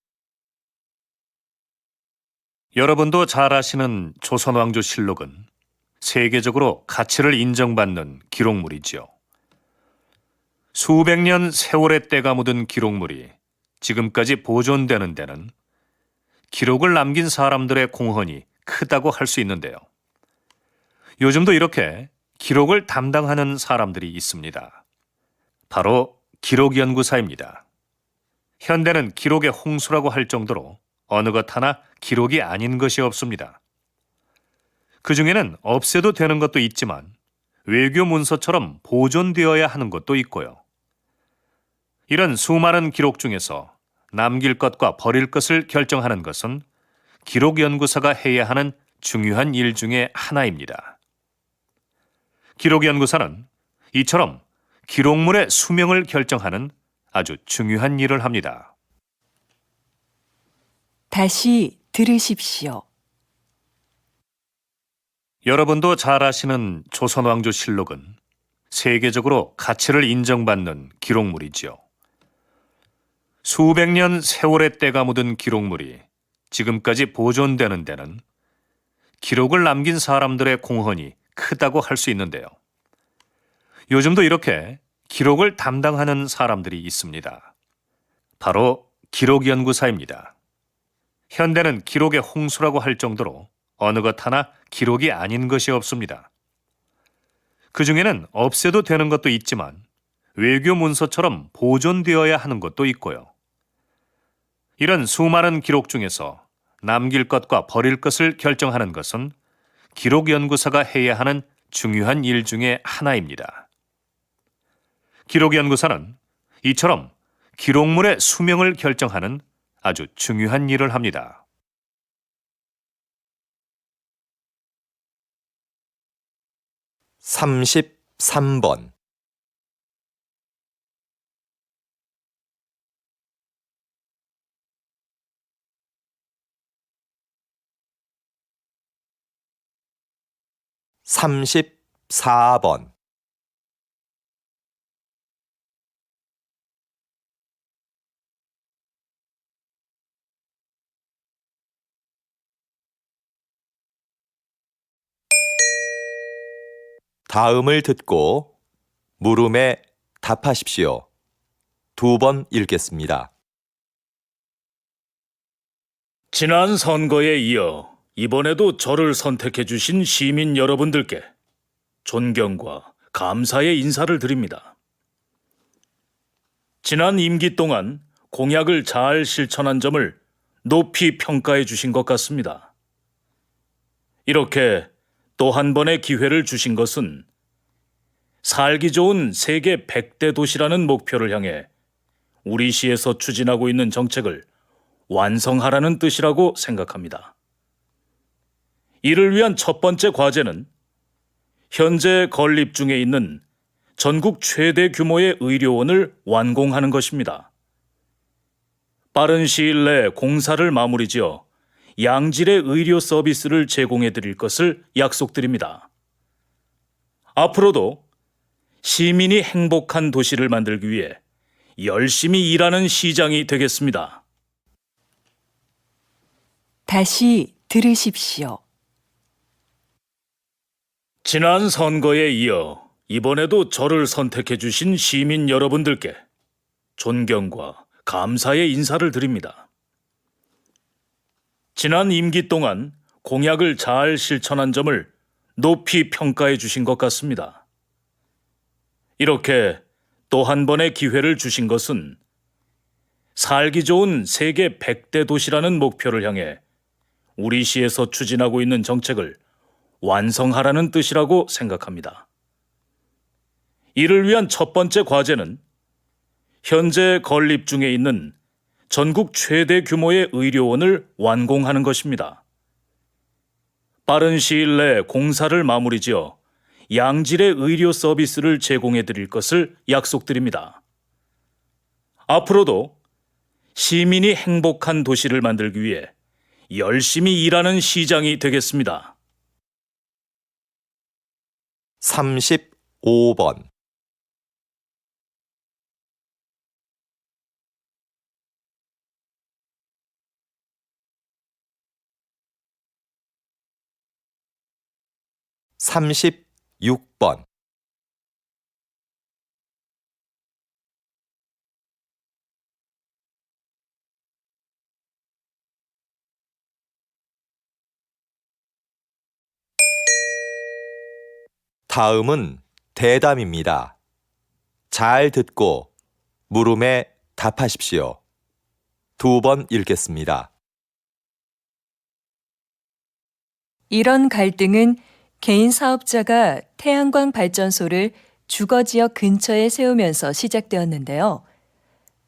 여러분도 잘 아시는 조선왕조실록은 세계적으로 가치를 인정받는 기록물이지요. 수백 년 세월의 때가 묻은 기록물이 지금까지 보존되는 데는 기록을 남긴 사람들의 공헌이 크다고 할 수 있는데요. 요즘도 이렇게 기록을 담당하는 사람들이 있습니다. 바로 기록연구사입니다. 현대는 기록의 홍수라고 할 정도로 어느 것 하나 기록이 아닌 것이 없습니다. 그 중에는 없애도 되는 것도 있지만 외교 문서처럼 보존되어야 하는 것도 있고요. 이런 수많은 기록 중에서 남길 것과 버릴 것을 결정하는 것은 기록연구사가 해야 하는 중요한 일 중에 하나입니다. 기록연구사는 이처럼 기록물의 수명을 결정하는 아주 중요한 일을 합니다. 다시 들으십시오. 여러분도 잘 아시는 조선왕조실록은 세계적으로 가치를 인정받는 기록물이지요. 수백 년 세월의 때가 묻은 기록물이 지금까지 보존되는 데는 기록을 남긴 사람들의 공헌이 크다고 할 수 있는데요. 요즘도 이렇게 기록을 담당하는 사람들이 있습니다. 바로 기록연구사입니다. 현대는 기록의 홍수라고 할 정도로 어느 것 하나 기록이 아닌 것이 없습니다. 그 중에는 없애도 되는 것도 있지만 외교 문서처럼 보존되어야 하는 것도 있고요. 이런 수많은 기록 중에서 남길 것과 버릴 것을 결정하는 것은 기록연구사가 해야 하는 중요한 일 중에 하나입니다. 기록연구사는 이처럼 기록물의 수명을 결정하는 아주 중요한 일을 합니다. 33번 34번. 다음을 듣고 물음에 답하십시오. 2번 읽겠습니다. 지난 선거에 이어 이번에도 저를 선택해 주신 시민 여러분들께 존경과 감사의 인사를 드립니다. 지난 임기 동안 공약을 잘 실천한 점을 높이 평가해 주신 것 같습니다. 이렇게 또 한 번의 기회를 주신 것은 살기 좋은 세계 100대 도시라는 목표를 향해 우리 시에서 추진하고 있는 정책을 완성하라는 뜻이라고 생각합니다. 이를 위한 첫 번째 과제는 현재 건립 중에 있는 전국 최대 규모의 의료원을 완공하는 것입니다. 빠른 시일 내 공사를 마무리 지어 양질의 의료 서비스를 제공해 드릴 것을 약속드립니다. 앞으로도 시민이 행복한 도시를 만들기 위해 열심히 일하는 시장이 되겠습니다. 다시 들으십시오. 지난 선거에 이어 이번에도 저를 선택해 주신 시민 여러분들께 존경과 감사의 인사를 드립니다. 지난 임기 동안 공약을 잘 실천한 점을 높이 평가해 주신 것 같습니다. 이렇게 또 한 번의 기회를 주신 것은 살기 좋은 세계 100대 도시라는 목표를 향해 우리 시에서 추진하고 있는 정책을 완성하라는 뜻이라고 생각합니다. 이를 위한 첫 번째 과제는 현재 건립 중에 있는 전국 최대 규모의 의료원을 완공하는 것입니다. 빠른 시일 내 공사를 마무리 지어 양질의 의료 서비스를 제공해 드릴 것을 약속드립니다. 앞으로도 시민이 행복한 도시를 만들기 위해 열심히 일하는 시장이 되겠습니다. 35번. (36번) 다음은 대담입니다. 잘 듣고 물음에 답하십시오. 2번 읽겠습니다. 이런 갈등은 개인 사업자가 태양광 발전소를 주거지역 근처에 세우면서 시작되었는데요.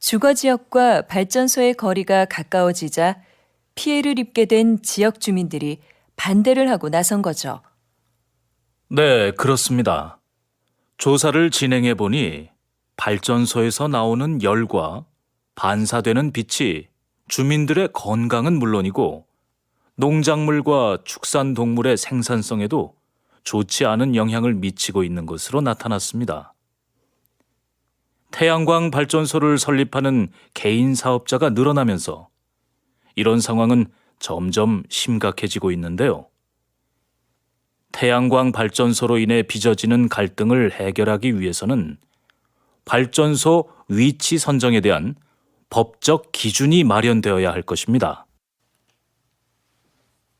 주거지역과 발전소의 거리가 가까워지자 피해를 입게 된 지역 주민들이 반대를 하고 나선 거죠. 네, 그렇습니다. 조사를 진행해 보니 발전소에서 나오는 열과 반사되는 빛이 주민들의 건강은 물론이고 농작물과 축산동물의 생산성에도 좋지 않은 영향을 미치고 있는 것으로 나타났습니다. 태양광 발전소를 설립하는 개인 사업자가 늘어나면서 이런 상황은 점점 심각해지고 있는데요. 태양광 발전소로 인해 빚어지는 갈등을 해결하기 위해서는 발전소 위치 선정에 대한 법적 기준이 마련되어야 할 것입니다.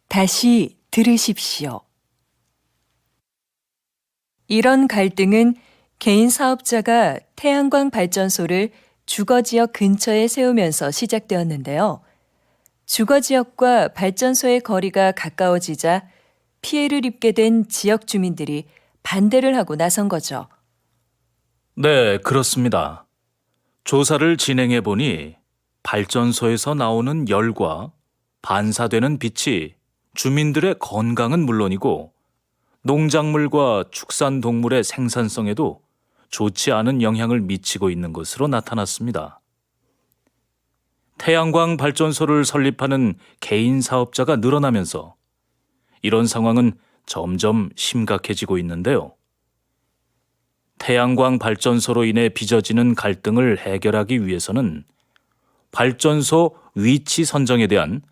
다시 들으십시오. 이런 갈등은 개인 사업자가 태양광 발전소를 주거지역 근처에 세우면서 시작되었는데요. 주거지역과 발전소의 거리가 가까워지자 피해를 입게 된 지역 주민들이 반대를 하고 나선 거죠. 네, 그렇습니다. 조사를 진행해 보니 발전소에서 나오는 열과 반사되는 빛이 주민들의 건강은 물론이고 농작물과 축산동물의 생산성에도 좋지 않은 영향을 미치고 있는 것으로 나타났습니다. 태양광 발전소를 설립하는 개인 사업자가 늘어나면서 이런 상황은 점점 심각해지고 있는데요. 태양광 발전소로 인해 빚어지는 갈등을 해결하기 위해서는 발전소 위치 선정에 대한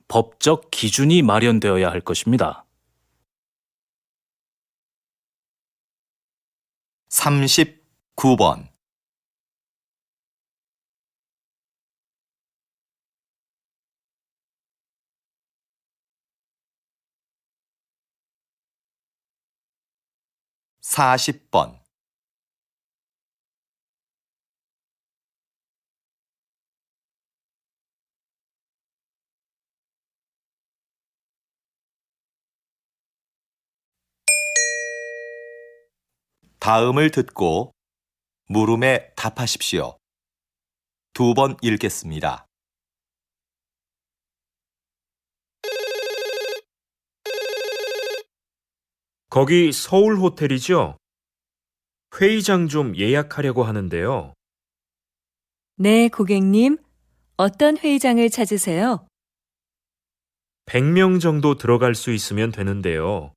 법적 기준이 마련되어야 할 것입니다. 39번. (40번) 다음을 듣고 물음에 답하십시오. 2번 읽겠습니다. 거기 서울 호텔이죠? 회의장 좀 예약하려고 하는데요. 네, 고객님. 어떤 회의장을 찾으세요? 100명 정도 들어갈 수 있으면 되는데요.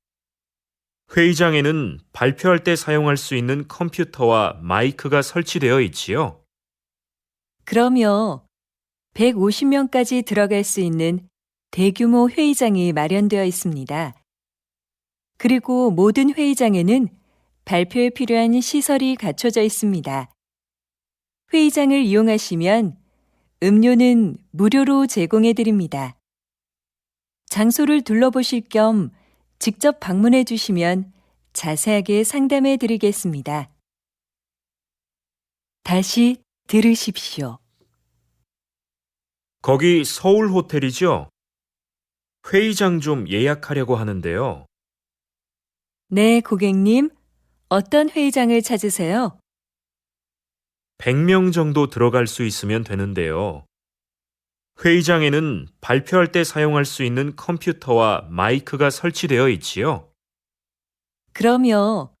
회의장에는 발표할 때 사용할 수 있는 컴퓨터와 마이크가 설치되어 있지요. 그럼요. 150명까지 들어갈 수 있는 대규모 회의장이 마련되어 있습니다. 그리고 모든 회의장에는 발표에 필요한 시설이 갖춰져 있습니다. 회의장을 이용하시면 음료는 무료로 제공해 드립니다. 장소를 둘러보실 겸 직접 방문해 주시면 자세하게 상담해 드리겠습니다. 다시 들으십시오. 거기 서울 호텔이죠? 회의장 좀 예약하려고 하는데요. 네, 고객님. 어떤 회의장을 찾으세요? 100명 정도 들어갈 수 있으면 되는데요. 회의장에는 발표할 때 사용할 수 있는 컴퓨터와 마이크가 설치되어 있지요. 그럼요.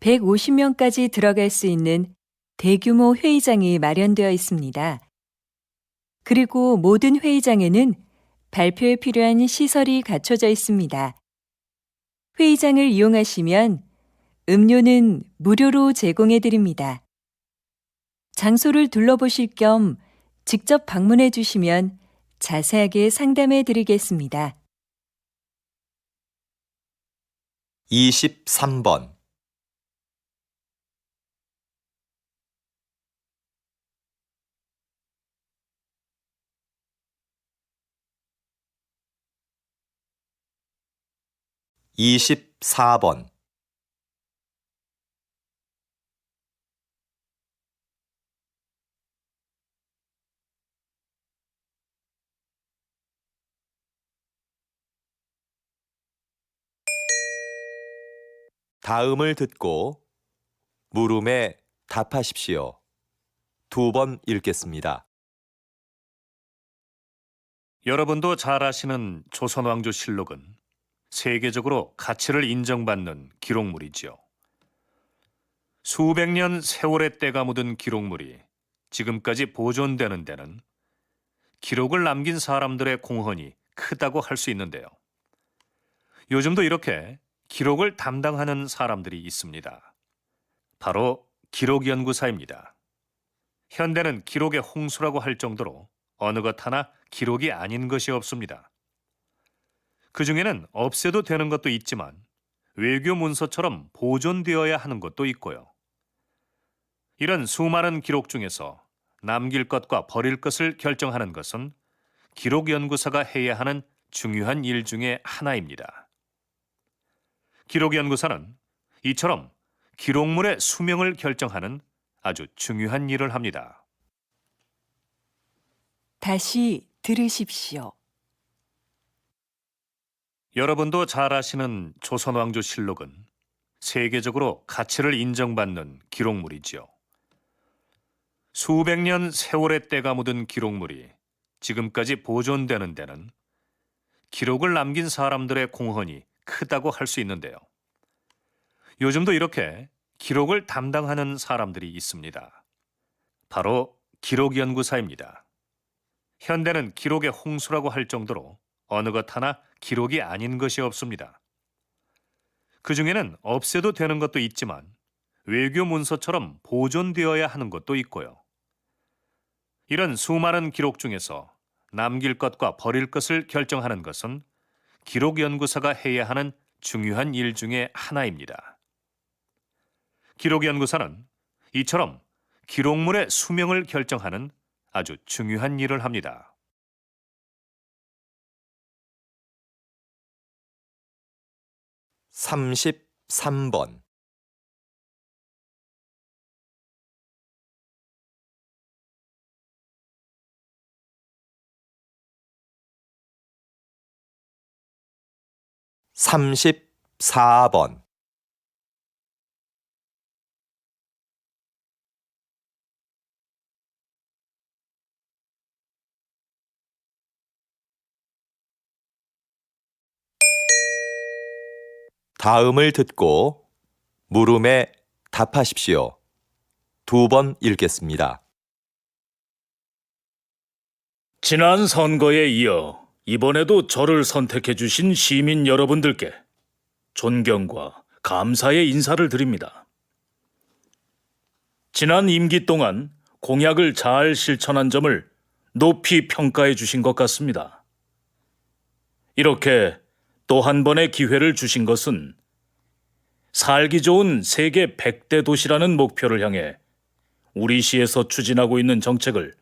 150명까지 들어갈 수 있는 대규모 회의장이 마련되어 있습니다. 그리고 모든 회의장에는 발표에 필요한 시설이 갖춰져 있습니다. 회의장을 이용하시면 음료는 무료로 제공해 드립니다. 장소를 둘러보실 겸 직접 방문해 주시면 자세하게 상담해 드리겠습니다. 23번. (24번) 다음을 듣고 물음에 답하십시오. 2번 읽겠습니다. 여러분도 잘 아시는 조선왕조실록은 세계적으로 가치를 인정받는 기록물이지요. 수백 년 세월의 때가 묻은 기록물이 지금까지 보존되는 데는 기록을 남긴 사람들의 공헌이 크다고 할 수 있는데요. 요즘도 이렇게 기록을 담당하는 사람들이 있습니다. 바로 기록연구사입니다. 현대는 기록의 홍수라고 할 정도로 어느 것 하나 기록이 아닌 것이 없습니다. 그 중에는 없애도 되는 것도 있지만 외교 문서처럼 보존되어야 하는 것도 있고요. 이런 수많은 기록 중에서 남길 것과 버릴 것을 결정하는 것은 기록연구사가 해야 하는 중요한 일 중에 하나입니다. 기록연구사는 이처럼 기록물의 수명을 결정하는 아주 중요한 일을 합니다. 다시 들으십시오. 여러분도 잘 아시는 조선왕조실록은 세계적으로 가치를 인정받는 기록물이지요. 수백 년 세월의 때가 묻은 기록물이 지금까지 보존되는 데는 기록을 남긴 사람들의 공헌이 크다고 할 수 있는데요. 요즘도 이렇게 기록을 담당하는 사람들이 있습니다. 바로 기록연구사입니다. 현대는 기록의 홍수라고 할 정도로 어느 것 하나 기록이 아닌 것이 없습니다. 그 중에는 없애도 되는 것도 있지만 외교 문서처럼 보존되어야 하는 것도 있고요. 이런 수많은 기록 중에서 남길 것과 버릴 것을 결정하는 것은 기록 연구사가 해야 하는 중요한 일 중에 하나입니다. 기록 연구사는 이처럼 기록물의 수명을 결정하는 아주 중요한 일을 합니다. (33번) 34번, '다음을 듣고 물음에 답하십시오. 2번 읽겠습니다. 지난 선거에 이어 이번에도 저를 선택해 주신 시민 여러분들께 존경과 감사의 인사를 드립니다. 지난 임기 동안 공약을 잘 실천한 점을 높이 평가해 주신 것 같습니다. 이렇게 또 한 번의 기회를 주신 것은 살기 좋은 세계 100대 도시라는 목표를 향해 우리 시에서 추진하고 있는 정책을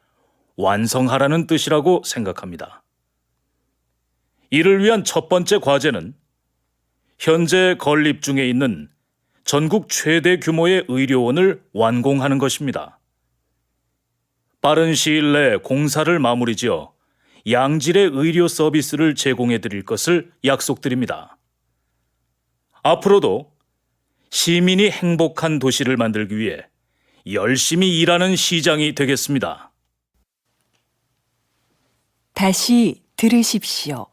완성하라는 뜻이라고 생각합니다. 이를 위한 첫 번째 과제는 현재 건립 중에 있는 전국 최대 규모의 의료원을 완공하는 것입니다. 빠른 시일 내 공사를 마무리지어 양질의 의료 서비스를 제공해 드릴 것을 약속드립니다. 앞으로도 시민이 행복한 도시를 만들기 위해 열심히 일하는 시장이 되겠습니다. 다시 들으십시오.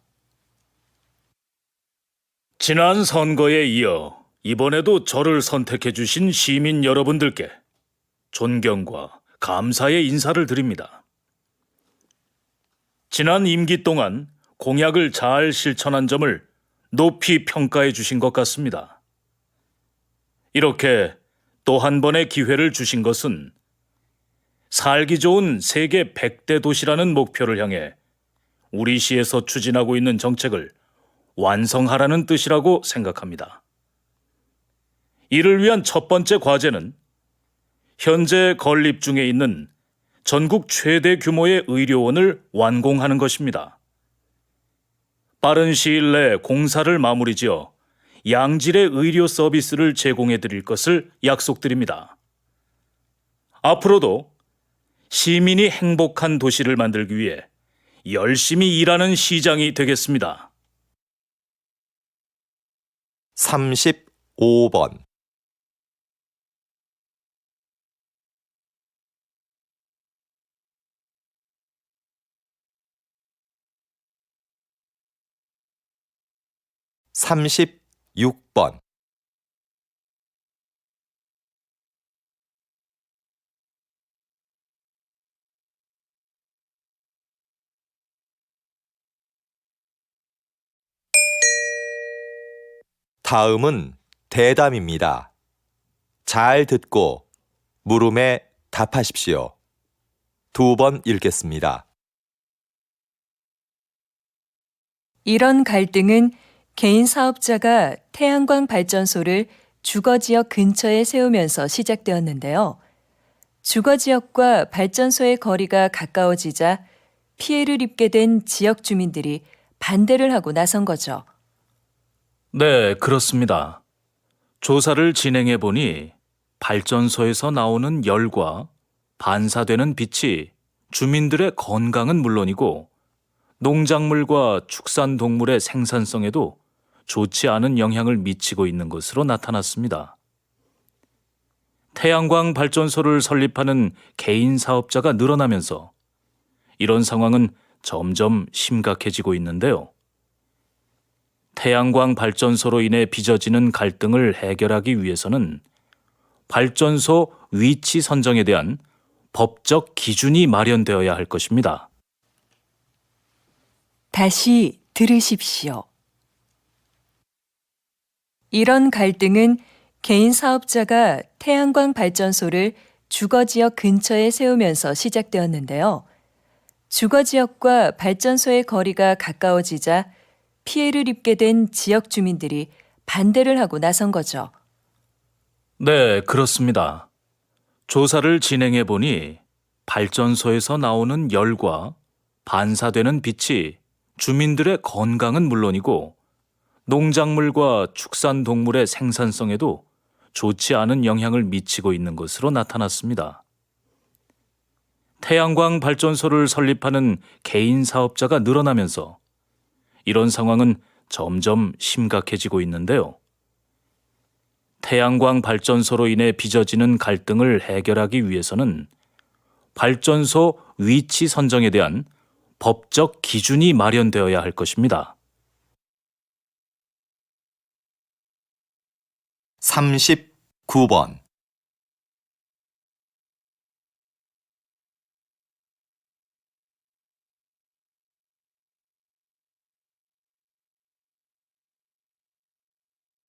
지난 선거에 이어 이번에도 저를 선택해 주신 시민 여러분들께 존경과 감사의 인사를 드립니다. 지난 임기 동안 공약을 잘 실천한 점을 높이 평가해 주신 것 같습니다. 이렇게 또 한 번의 기회를 주신 것은 살기 좋은 세계 100대 도시라는 목표를 향해 우리 시에서 추진하고 있는 정책을 완성하라는 뜻이라고 생각합니다. 이를 위한 첫 번째 과제는 현재 건립 중에 있는 전국 최대 규모의 의료원을 완공하는 것입니다. 빠른 시일 내 공사를 마무리지어 양질의 의료 서비스를 제공해 드릴 것을 약속드립니다. 앞으로도 시민이 행복한 도시를 만들기 위해 열심히 일하는 시장이 되겠습니다. 35번, 36번, '다음은 대담입니다. 잘 듣고 물음에 답하십시오. 2번 읽겠습니다. 이런 갈등은 개인 사업자가 태양광 발전소를 주거지역 근처에 세우면서 시작되었는데요. 주거지역과 발전소의 거리가 가까워지자 피해를 입게 된 지역 주민들이 반대를 하고 나선 거죠. 네, 그렇습니다. 조사를 진행해 보니 발전소에서 나오는 열과 반사되는 빛이 주민들의 건강은 물론이고 농작물과 축산동물의 생산성에도 좋지 않은 영향을 미치고 있는 것으로 나타났습니다. 태양광 발전소를 설립하는 개인 사업자가 늘어나면서 이런 상황은 점점 심각해지고 있는데요. 태양광 발전소로 인해 빚어지는 갈등을 해결하기 위해서는 발전소 위치 선정에 대한 법적 기준이 마련되어야 할 것입니다. 다시 들으십시오. 이런 갈등은 개인 사업자가 태양광 발전소를 주거지역 근처에 세우면서 시작되었는데요. 주거지역과 발전소의 거리가 가까워지자 피해를 입게 된 지역 주민들이 반대를 하고 나선 거죠. 네, 그렇습니다. 조사를 진행해 보니 발전소에서 나오는 열과 반사되는 빛이 주민들의 건강은 물론이고 농작물과 축산동물의 생산성에도 좋지 않은 영향을 미치고 있는 것으로 나타났습니다. 태양광 발전소를 설립하는 개인 사업자가 늘어나면서 이런 상황은 점점 심각해지고 있는데요. 태양광 발전소로 인해 빚어지는 갈등을 해결하기 위해서는 발전소 위치 선정에 대한 법적 기준이 마련되어야 할 것입니다. 39번.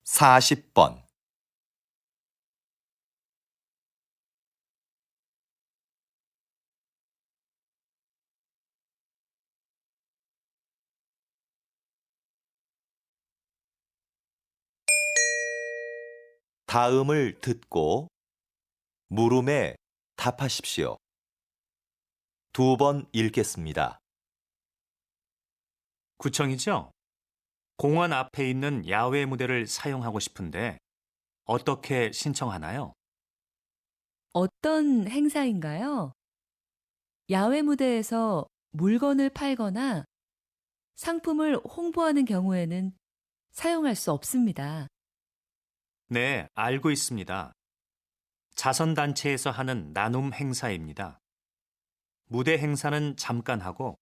(40번) '다음을 듣고 물음에 답하십시오. 2번 읽겠습니다. 구청이죠? 공원 앞에 있는 야외 무대를 사용하고 싶은데 어떻게 신청하나요? 어떤 행사인가요? 야외 무대에서 물건을 팔거나 상품을 홍보하는 경우에는 사용할 수 없습니다. 네, 알고 있습니다. 자선단체에서 하는 나눔 행사입니다. 무대 행사는 잠깐 하고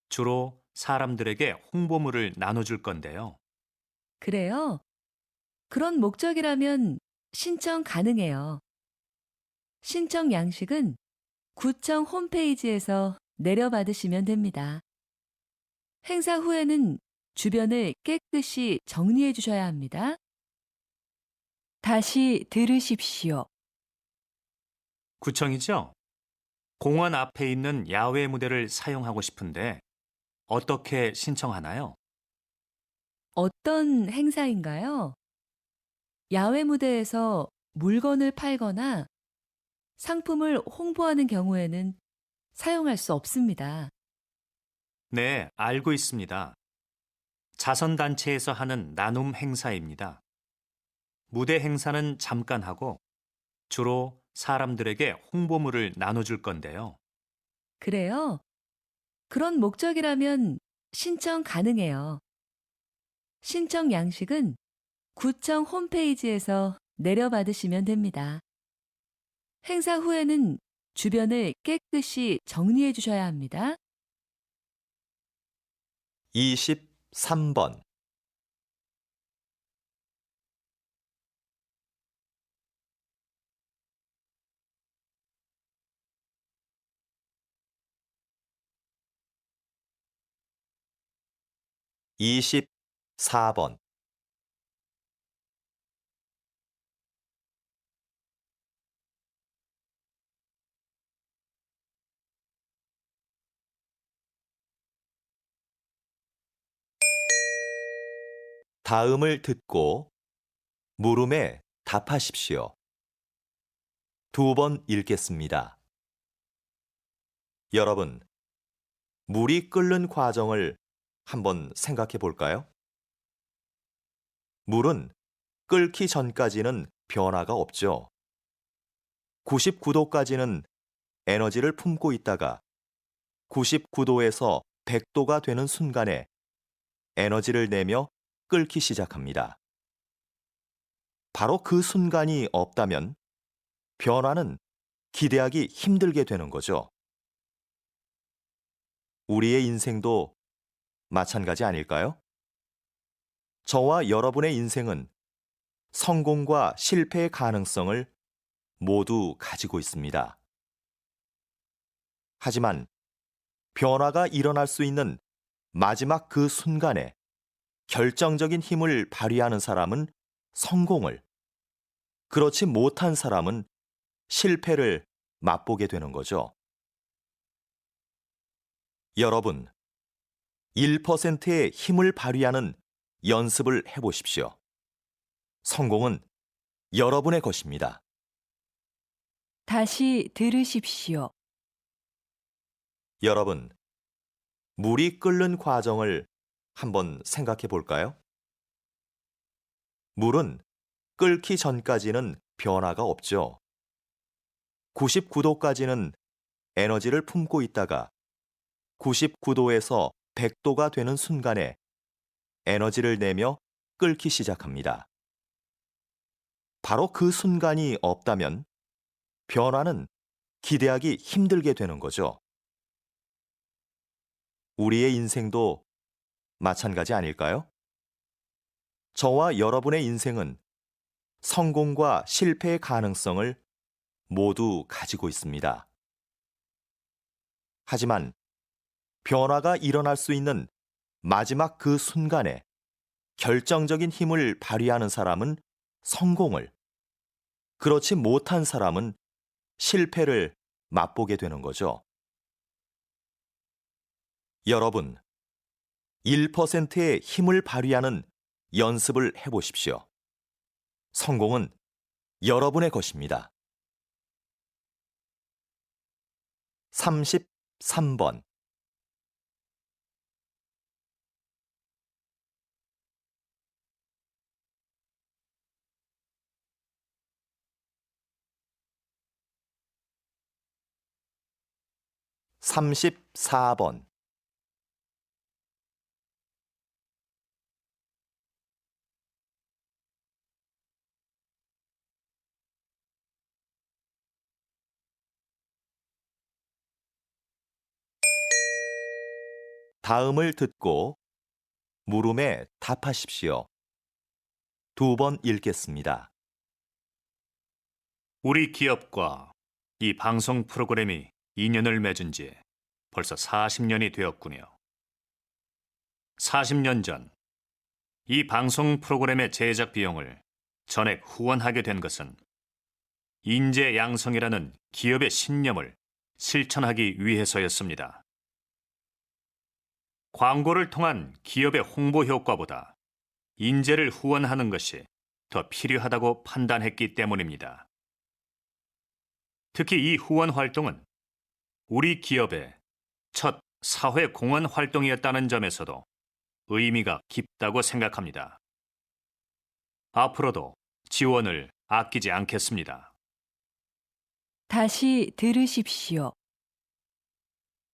주로 사람들에게 홍보물을 나눠줄 건데요. 그래요? 그런 목적이라면 신청 가능해요. 신청 양식은 구청 홈페이지에서 내려받으시면 됩니다. 행사 후에는 주변을 깨끗이 정리해 주셔야 합니다. 다시 들으십시오. 구청이죠? 공원 앞에 있는 야외 무대를 사용하고 싶은데 어떻게 신청하나요? 어떤 행사인가요? 야외 무대에서 물건을 팔거나 상품을 홍보하는 경우에는 사용할 수 없습니다. 네, 알고 있습니다. 자선단체에서 하는 나눔 행사입니다. 무대 행사는 잠깐 하고 주로 사람들에게 홍보물을 나눠줄 건데요. 그래요? 그런 목적이라면 신청 가능해요. 신청 양식은 구청 홈페이지에서 내려받으시면 됩니다. 행사 후에는 주변을 깨끗이 정리해 주셔야 합니다. 23번. 24번. '다음을 듣고 물음에 답하십시오. 2번 읽겠습니다. 여러분, 물이 끓는 과정을 한번 생각해 볼까요? 물은 끓기 전까지는 변화가 없죠. 99도까지는 에너지를 품고 있다가 99도에서 100도가 되는 순간에 에너지를 내며 끓기 시작합니다. 바로 그 순간이 없다면 변화는 기대하기 힘들게 되는 거죠. 우리의 인생도 마찬가지 아닐까요? 저와 여러분의 인생은 성공과 실패의 가능성을 모두 가지고 있습니다. 하지만 변화가 일어날 수 있는 마지막 그 순간에 결정적인 힘을 발휘하는 사람은 성공을, 그렇지 못한 사람은 실패를 맛보게 되는 거죠. 여러분, 1%의 힘을 발휘하는 연습을 해보십시오. 성공은 여러분의 것입니다. 다시 들으십시오. 여러분, 물이 끓는 과정을 한번 생각해 볼까요? 물은 끓기 전까지는 변화가 없죠. 99도까지는 에너지를 품고 있다가 99도에서 100도가 되는 순간에 에너지를 내며 끓기 시작합니다. 바로 그 순간이 없다면 변화는 기대하기 힘들게 되는 거죠. 우리의 인생도 마찬가지 아닐까요? 저와 여러분의 인생은 성공과 실패의 가능성을 모두 가지고 있습니다. 하지만 변화가 일어날 수 있는 마지막 그 순간에 결정적인 힘을 발휘하는 사람은 성공을, 그렇지 못한 사람은 실패를 맛보게 되는 거죠. 여러분, 1%의 힘을 발휘하는 연습을 해보십시오. 성공은 여러분의 것입니다. 33번. (34번) 다음을 듣고 물음에 답하십시오. 2번 읽겠습니다. 우리 기업과 이 방송 프로그램이 인연을 맺은 지 벌써 40년이 되었군요. 40년 전 이 방송 프로그램의 제작 비용을 전액 후원하게 된 것은 인재 양성이라는 기업의 신념을 실천하기 위해서였습니다. 광고를 통한 기업의 홍보 효과보다 인재를 후원하는 것이 더 필요하다고 판단했기 때문입니다. 특히 이 후원 활동은 우리 기업의 첫 사회 공헌 활동이었다는 점에서도 의미가 깊다고 생각합니다. 앞으로도 지원을 아끼지 않겠습니다. 다시 들으십시오.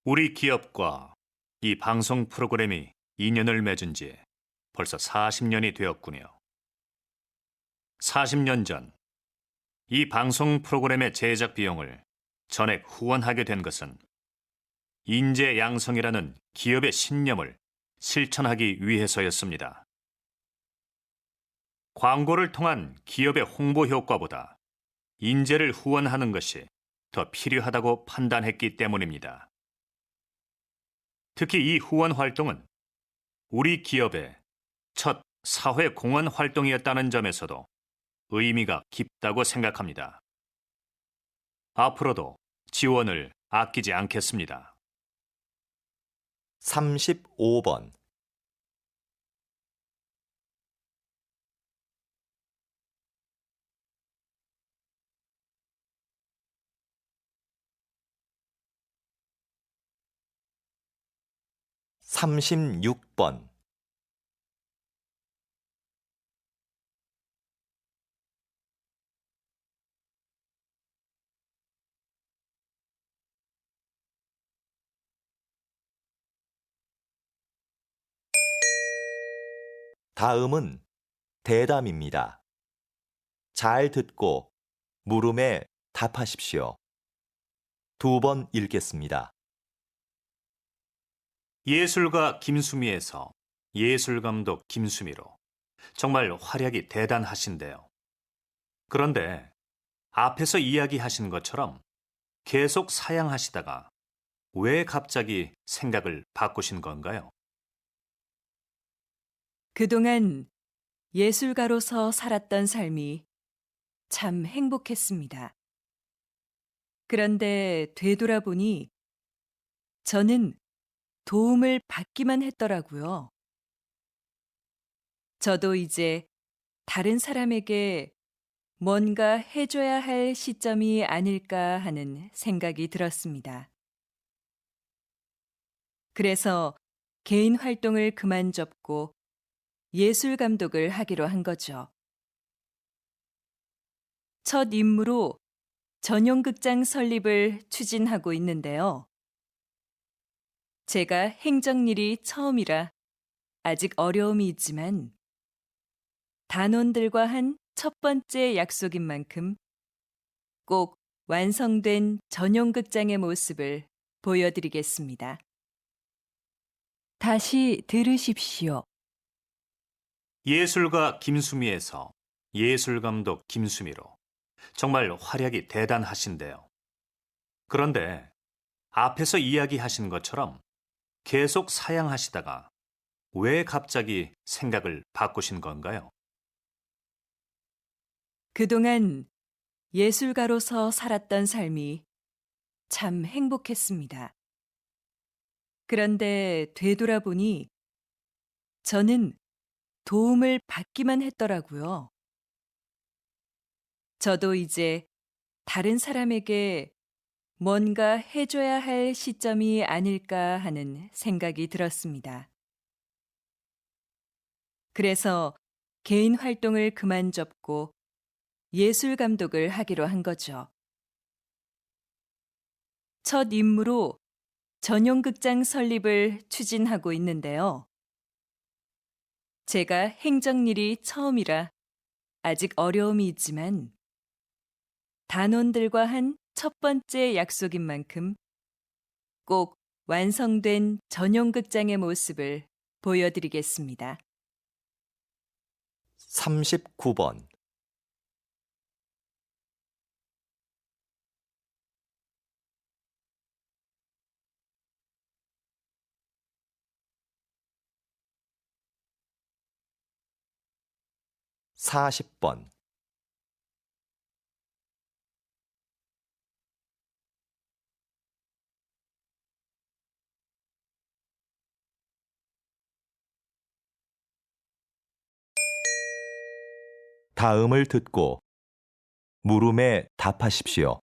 우리 기업과 이 방송 프로그램이 인연을 맺은 지 벌써 40년이 되었군요. 40년 전 이 방송 프로그램의 제작 비용을 전액 후원하게 된 것은 인재 양성이라는 기업의 신념을 실천하기 위해서였습니다. 광고를 통한 기업의 홍보 효과보다 인재를 후원하는 것이 더 필요하다고 판단했기 때문입니다. 특히 이 후원 활동은 우리 기업의 첫 사회 공헌 활동이었다는 점에서도 의미가 깊다고 생각합니다. 앞으로도 지원을 아끼지 않겠습니다. 35번. (36번) 다음은 대담입니다. 잘 듣고 물음에 답하십시오. 2번 읽겠습니다. 예술가 김수미에서 예술감독 김수미로 정말 활약이 대단하신데요. 그런데 앞에서 이야기하신 것처럼 계속 사양하시다가 왜 갑자기 생각을 바꾸신 건가요? 그동안 예술가로서 살았던 삶이 참 행복했습니다. 그런데 되돌아보니 저는 도움을 받기만 했더라고요. 저도 이제 다른 사람에게 뭔가 해줘야 할 시점이 아닐까 하는 생각이 들었습니다. 그래서 개인 활동을 그만 접고 예술 감독을 하기로 한 거죠. 첫 임무로 전용 극장 설립을 추진하고 있는데요. 제가 행정일이 처음이라 아직 어려움이 있지만 단원들과 한 첫 번째 약속인 만큼 꼭 완성된 전용 극장의 모습을 보여드리겠습니다. 다시 들으십시오. 예술가 김수미에서 예술감독 김수미로 정말 활약이 대단하신데요. 그런데 앞에서 이야기하신 것처럼 계속 사양하시다가 왜 갑자기 생각을 바꾸신 건가요? 그동안 예술가로서 살았던 삶이 참 행복했습니다. 그런데 되돌아보니 저는 도움을 받기만 했더라고요. 저도 이제 다른 사람에게 뭔가 해줘야 할 시점이 아닐까 하는 생각이 들었습니다. 그래서 개인 활동을 그만 접고 예술 감독을 하기로 한 거죠. 첫 임무로 전용 극장 설립을 추진하고 있는데요. 제가 행정일이 처음이라 아직 어려움이 있지만 단원들과 한 첫 번째 약속인 만큼 꼭 완성된 전용 극장의 모습을 보여드리겠습니다. 39번. 사십 번. 다음을 듣고 물음에 답하십시오.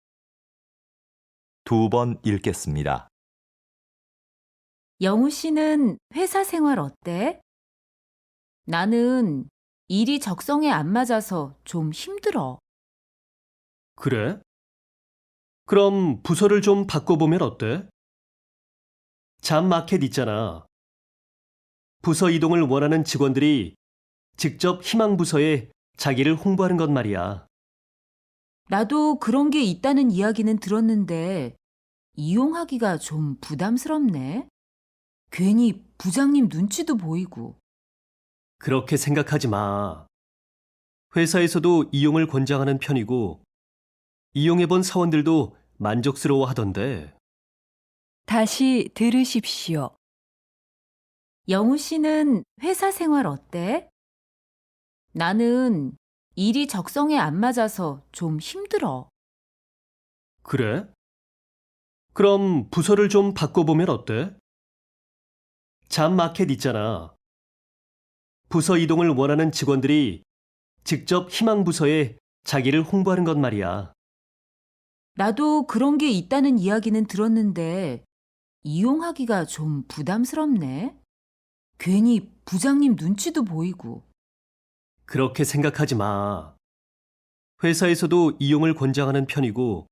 두 번 읽겠습니다. 영우 씨는 회사 생활 어때? 나는 일이 적성에 안 맞아서 좀 힘들어. 그래? 그럼 부서를 좀 바꿔보면 어때? 잡 마켓 있잖아. 부서 이동을 원하는 직원들이 직접 희망 부서에 자기를 홍보하는 것 말이야. 나도 그런 게 있다는 이야기는 들었는데 이용하기가 좀 부담스럽네. 괜히 부장님 눈치도 보이고. 그렇게 생각하지 마. 회사에서도 이용을 권장하는 편이고 이용해본 사원들도 만족스러워 하던데. 다시 들으십시오. 영우 씨는 회사 생활 어때? 나는 일이 적성에 안 맞아서 좀 힘들어. 그래? 그럼 부서를 좀 바꿔보면 어때? 잡 마켓 있잖아. 부서 이동을 원하는 직원들이 직접 희망 부서에 자기를 홍보하는 것 말이야. 나도 그런 게 있다는 이야기는 들었는데 이용하기가 좀 부담스럽네. 괜히 부장님 눈치도 보이고. 그렇게 생각하지 마. 회사에서도 이용을 권장하는 편이고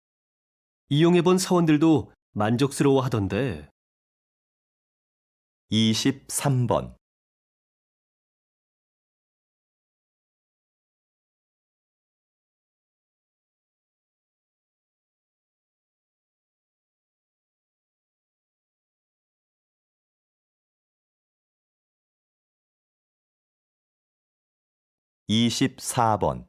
이용해본 사원들도 만족스러워 하던데. 23번. 이십사 번.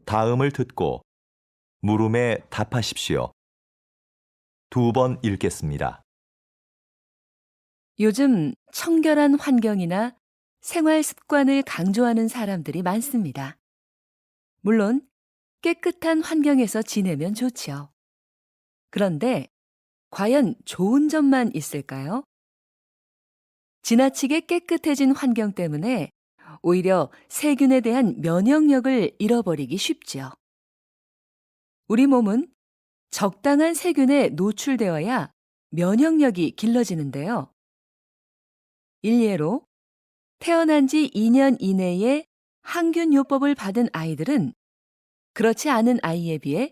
다음을 듣고 물음에 답하십시오. 2번 읽겠습니다. 요즘 청결한 환경이나 생활 습관을 강조하는 사람들이 많습니다. 물론 깨끗한 환경에서 지내면 좋지요. 그런데 과연 좋은 점만 있을까요? 지나치게 깨끗해진 환경 때문에 오히려 세균에 대한 면역력을 잃어버리기 쉽지요. 우리 몸은 적당한 세균에 노출되어야 면역력이 길러지는데요. 일례로 태어난 지 2년 이내에 항균요법을 받은 아이들은 그렇지 않은 아이에 비해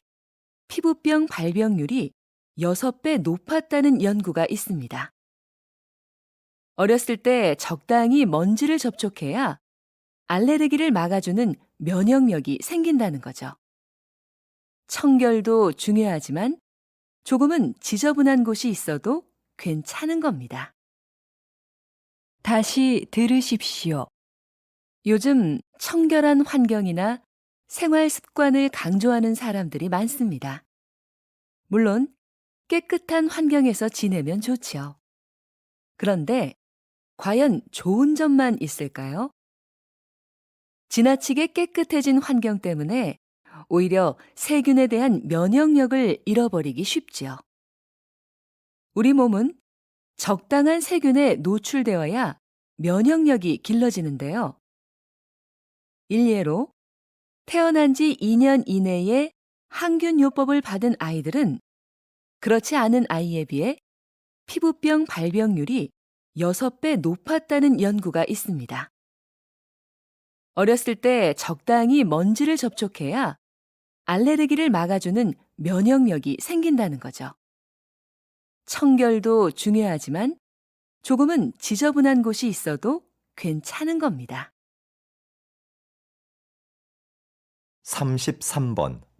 피부병 발병률이 6배 높았다는 연구가 있습니다. 어렸을 때 적당히 먼지를 접촉해야 알레르기를 막아주는 면역력이 생긴다는 거죠. 청결도 중요하지만 조금은 지저분한 곳이 있어도 괜찮은 겁니다. 다시 들으십시오. 요즘 청결한 환경이나 생활 습관을 강조하는 사람들이 많습니다. 물론 깨끗한 환경에서 지내면 좋지요. 그런데 과연 좋은 점만 있을까요? 지나치게 깨끗해진 환경 때문에 오히려 세균에 대한 면역력을 잃어버리기 쉽지요. 우리 몸은 적당한 세균에 노출되어야 면역력이 길러지는데요. 일례로 태어난 지 2년 이내에 항균요법을 받은 아이들은 그렇지 않은 아이에 비해 피부병 발병률이 6배 높았다는 연구가 있습니다. 어렸을 때 적당히 먼지를 접촉해야 알레르기를 막아주는 면역력이 생긴다는 거죠. 청결도 중요하지만 조금은 지저분한 곳이 있어도 괜찮은 겁니다. 33번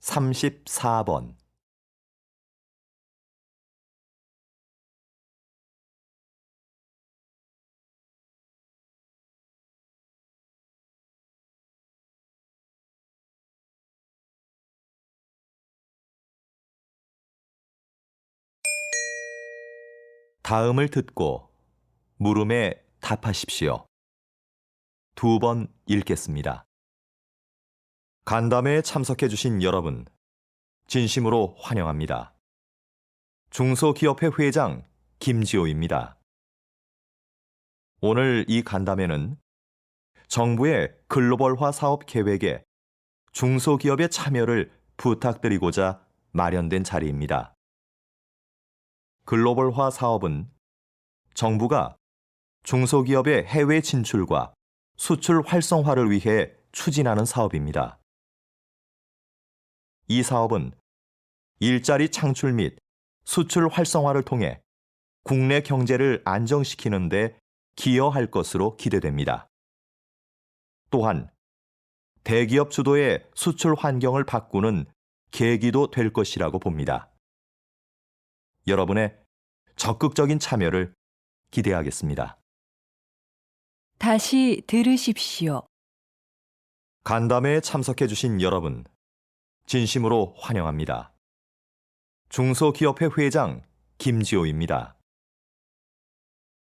34번 다음을 듣고 물음에 답하십시오. 2번 읽겠습니다. 간담회에 참석해 주신 여러분, 진심으로 환영합니다. 중소기업회 회장 김지호입니다. 오늘 이 간담회는 정부의 글로벌화 사업 계획에 중소기업의 참여를 부탁드리고자 마련된 자리입니다. 글로벌화 사업은 정부가 중소기업의 해외 진출과 수출 활성화를 위해 추진하는 사업입니다. 이 사업은 일자리 창출 및 수출 활성화를 통해 국내 경제를 안정시키는 데 기여할 것으로 기대됩니다. 또한 대기업 주도의 수출 환경을 바꾸는 계기도 될 것이라고 봅니다. 여러분의 적극적인 참여를 기대하겠습니다. 다시 들으십시오. 간담회에 참석해 주신 여러분, 진심으로 환영합니다. 중소기업회 회장 김지호입니다.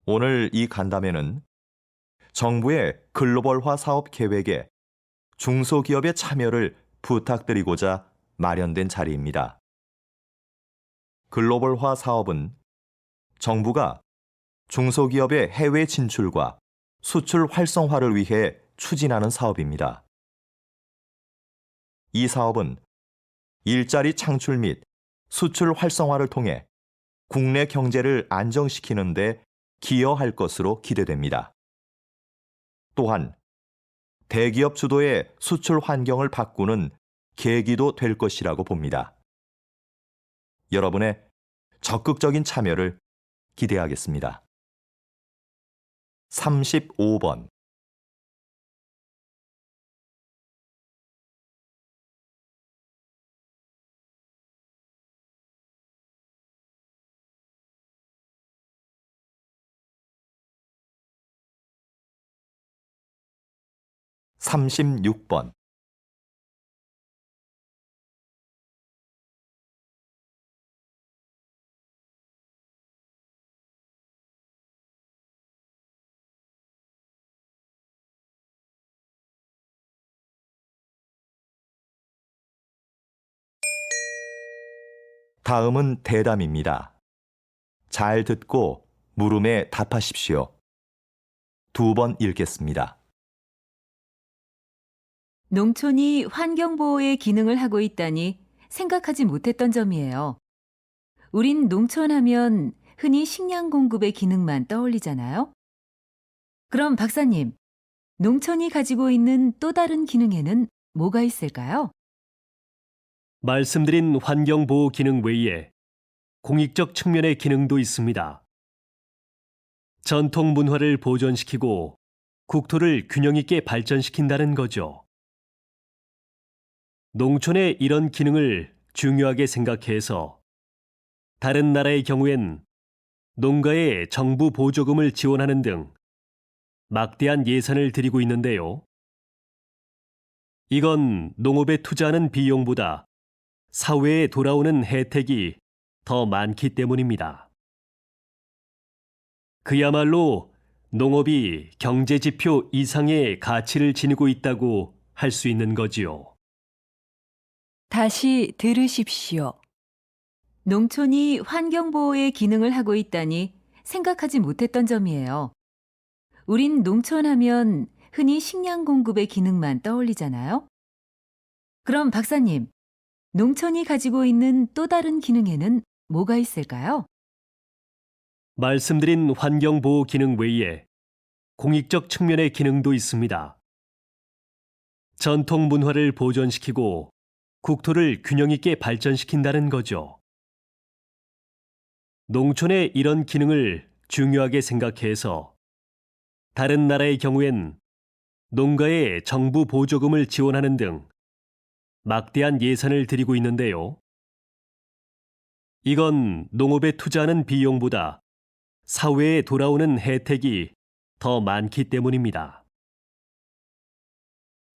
오늘 이 간담회는 정부의 글로벌화 사업 계획에 중소기업의 참여를 부탁드리고자 마련된 자리입니다. 글로벌화 사업은 정부가 중소기업의 해외 진출과 수출 활성화를 위해 추진하는 사업입니다. 이 사업은 일자리 창출 및 수출 활성화를 통해 국내 경제를 안정시키는 데 기여할 것으로 기대됩니다. 또한 대기업 주도의 수출 환경을 바꾸는 계기도 될 것이라고 봅니다. 여러분의 적극적인 참여를 기대하겠습니다. 35번 36번. 다음은 대담입니다. 잘 듣고 물음에 답하십시오. 2번 읽겠습니다. 농촌이 환경보호의 기능을 하고 있다니 생각하지 못했던 점이에요. 우린 농촌 하면 흔히 식량 공급의 기능만 떠올리잖아요. 그럼 박사님, 농촌이 가지고 있는 또 다른 기능에는 뭐가 있을까요? 말씀드린 환경보호 기능 외에 공익적 측면의 기능도 있습니다. 전통 문화를 보존시키고 국토를 균형 있게 발전시킨다는 거죠. 농촌의 이런 기능을 중요하게 생각해서 다른 나라의 경우엔 농가에 정부 보조금을 지원하는 등 막대한 예산을 들이고 있는데요. 이건 농업에 투자하는 비용보다 사회에 돌아오는 혜택이 더 많기 때문입니다. 그야말로 농업이 경제지표 이상의 가치를 지니고 있다고 할 수 있는 거지요. 다시 들으십시오. 농촌이 환경보호의 기능을 하고 있다니 생각하지 못했던 점이에요. 우린 농촌 하면 흔히 식량 공급의 기능만 떠올리잖아요. 그럼 박사님, 농촌이 가지고 있는 또 다른 기능에는 뭐가 있을까요? 말씀드린 환경보호 기능 외에 공익적 측면의 기능도 있습니다. 전통 문화를 보존시키고 국토를 균형 있게 발전시킨다는 거죠. 농촌의 이런 기능을 중요하게 생각해서 다른 나라의 경우엔 농가에 정부 보조금을 지원하는 등 막대한 예산을 들이고 있는데요. 이건 농업에 투자하는 비용보다 사회에 돌아오는 혜택이 더 많기 때문입니다.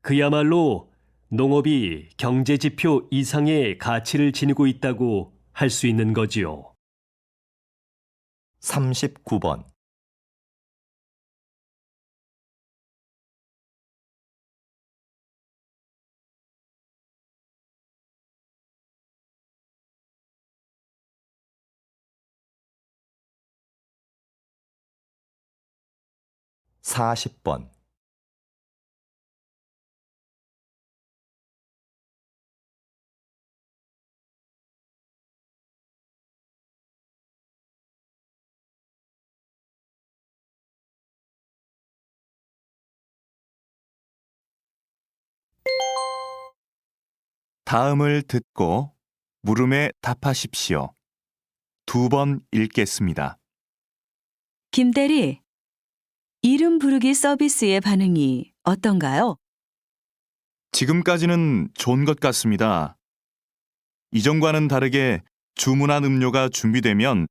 그야말로 농업이 경제지표 이상의 가치를 지니고 있다고 할 수 있는 거지요. 39번. (40번) 다음을 듣고 물음에 답하십시오. 2번 읽겠습니다. 김대리, 이름 부르기 서비스의 반응이 어떤가요? 지금까지는 좋은 것 같습니다. 이전과는 다르게 주문한 음료가 준비되면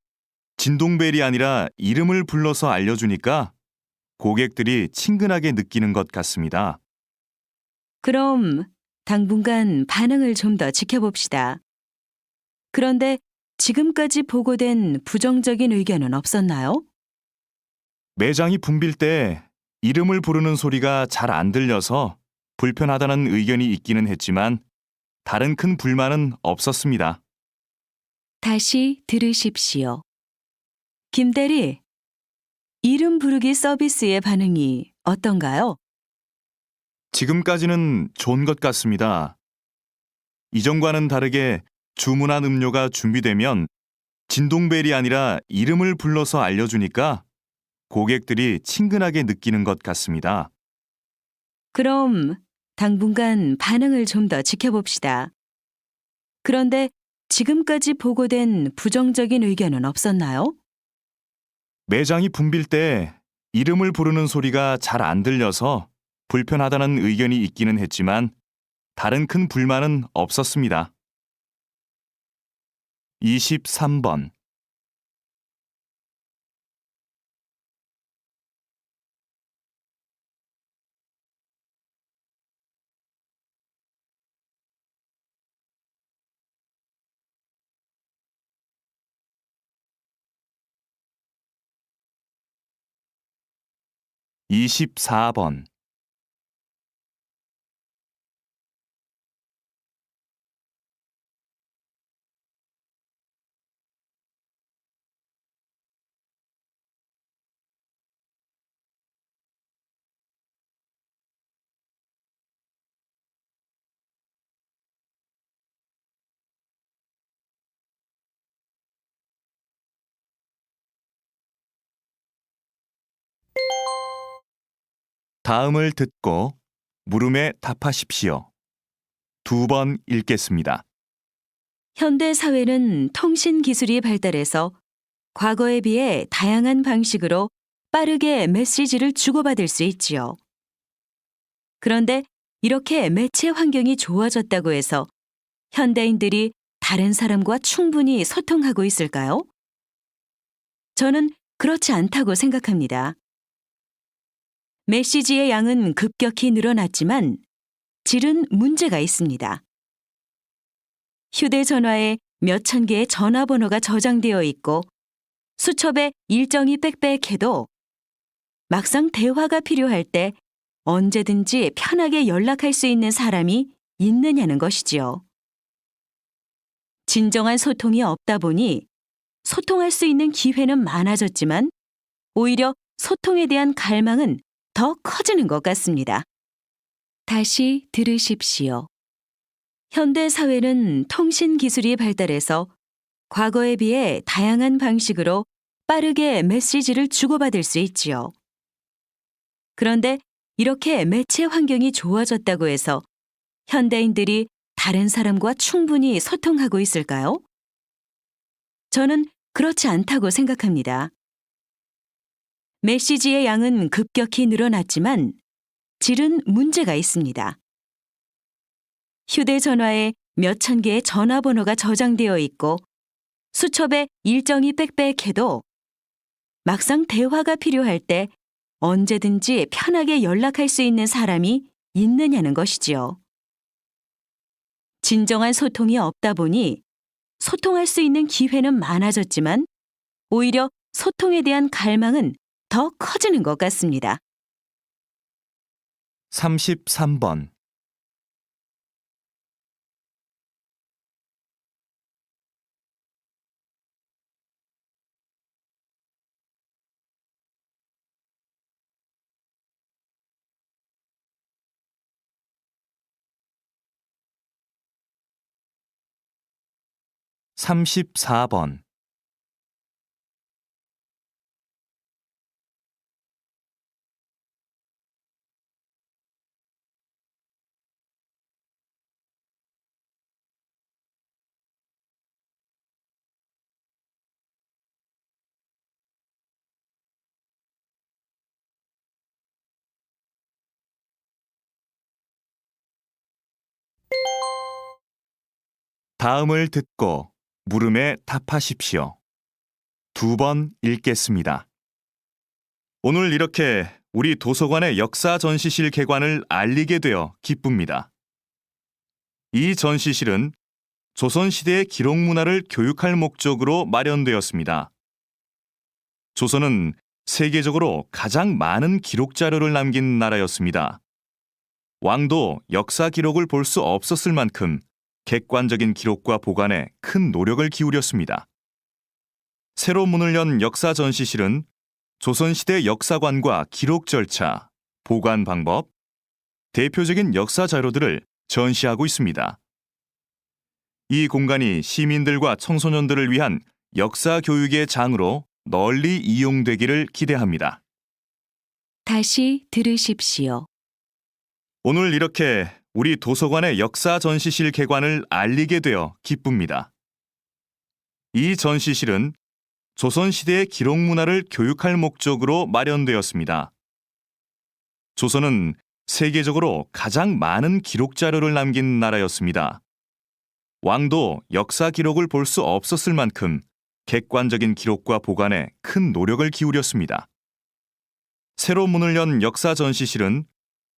진동벨이 아니라 이름을 불러서 알려주니까 고객들이 친근하게 느끼는 것 같습니다. 그럼 당분간 반응을 좀 더 지켜봅시다. 그런데 지금까지 보고된 부정적인 의견은 없었나요? 매장이 붐빌 때 이름을 부르는 소리가 잘 안 들려서 불편하다는 의견이 있기는 했지만 다른 큰 불만은 없었습니다. 다시 들으십시오. 김대리, 이름 부르기 서비스의 반응이 어떤가요? 지금까지는 좋은 것 같습니다. 이전과는 다르게 주문한 음료가 준비되면 진동벨이 아니라 이름을 불러서 알려주니까 고객들이 친근하게 느끼는 것 같습니다. 그럼 당분간 반응을 좀 더 지켜봅시다. 그런데 지금까지 보고된 부정적인 의견은 없었나요? 매장이 붐빌 때 이름을 부르는 소리가 잘 안 들려서 불편하다는 의견이 있기는 했지만 다른 큰 불만은 없었습니다. 23번 24번. 다음을 듣고 물음에 답하십시오. 2번 읽겠습니다. 현대 사회는 통신 기술이 발달해서 과거에 비해 다양한 방식으로 빠르게 메시지를 주고받을 수 있지요. 그런데 이렇게 매체 환경이 좋아졌다고 해서 현대인들이 다른 사람과 충분히 소통하고 있을까요? 저는 그렇지 않다고 생각합니다. 메시지의 양은 급격히 늘어났지만 질은 문제가 있습니다. 휴대전화에 몇천 개의 전화번호가 저장되어 있고 수첩에 일정이 빽빽해도 막상 대화가 필요할 때 언제든지 편하게 연락할 수 있는 사람이 있느냐는 것이지요. 진정한 소통이 없다 보니 소통할 수 있는 기회는 많아졌지만 오히려 소통에 대한 갈망은 더 커지는 것 같습니다. 다시 들으십시오. 현대 사회는 통신 기술이 발달해서 과거에 비해 다양한 방식으로 빠르게 메시지를 주고받을 수 있지요. 그런데 이렇게 매체 환경이 좋아졌다고 해서 현대인들이 다른 사람과 충분히 소통하고 있을까요? 저는 그렇지 않다고 생각합니다. 메시지의 양은 급격히 늘어났지만 질은 문제가 있습니다. 휴대전화에 몇천 개의 전화번호가 저장되어 있고 수첩에 일정이 빽빽해도 막상 대화가 필요할 때 언제든지 편하게 연락할 수 있는 사람이 있느냐는 것이지요. 진정한 소통이 없다 보니 소통할 수 있는 기회는 많아졌지만 오히려 소통에 대한 갈망은 더 커지는 것 같습니다. 33번. (34번) 다음을 듣고 물음에 답하십시오. 2번 읽겠습니다. 오늘 이렇게 우리 도서관의 역사 전시실 개관을 알리게 되어 기쁩니다. 이 전시실은 조선시대의 기록 문화를 교육할 목적으로 마련되었습니다. 조선은 세계적으로 가장 많은 기록 자료를 남긴 나라였습니다. 왕도 역사 기록을 볼 수 없었을 만큼 객관적인 기록과 보관에 큰 노력을 기울였습니다. 새로 문을 연 역사 전시실은 조선시대 역사관과 기록 절차, 보관 방법, 대표적인 역사 자료들을 전시하고 있습니다. 이 공간이 시민들과 청소년들을 위한 역사 교육의 장으로 널리 이용되기를 기대합니다. 다시 들으십시오. 오늘 이렇게 우리 도서관의 역사 전시실 개관을 알리게 되어 기쁩니다. 이 전시실은 조선시대의 기록 문화를 교육할 목적으로 마련되었습니다. 조선은 세계적으로 가장 많은 기록 자료를 남긴 나라였습니다. 왕도 역사 기록을 볼 수 없었을 만큼 객관적인 기록과 보관에 큰 노력을 기울였습니다. 새로 문을 연 역사 전시실은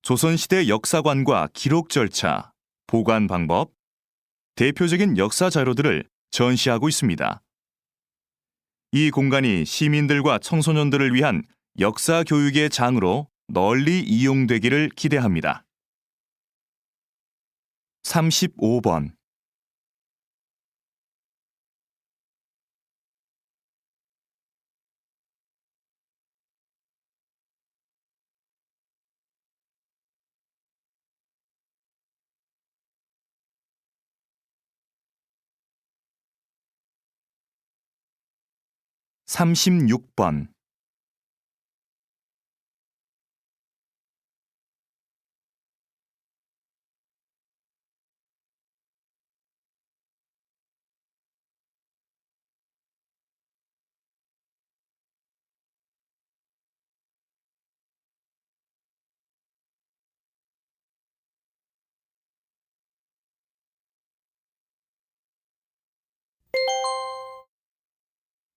조선시대 역사관과 기록 절차, 보관 방법, 대표적인 역사 자료들을 전시하고 있습니다. 이 공간이 시민들과 청소년들을 위한 역사 교육의 장으로 널리 이용되기를 기대합니다. 35번. 36번.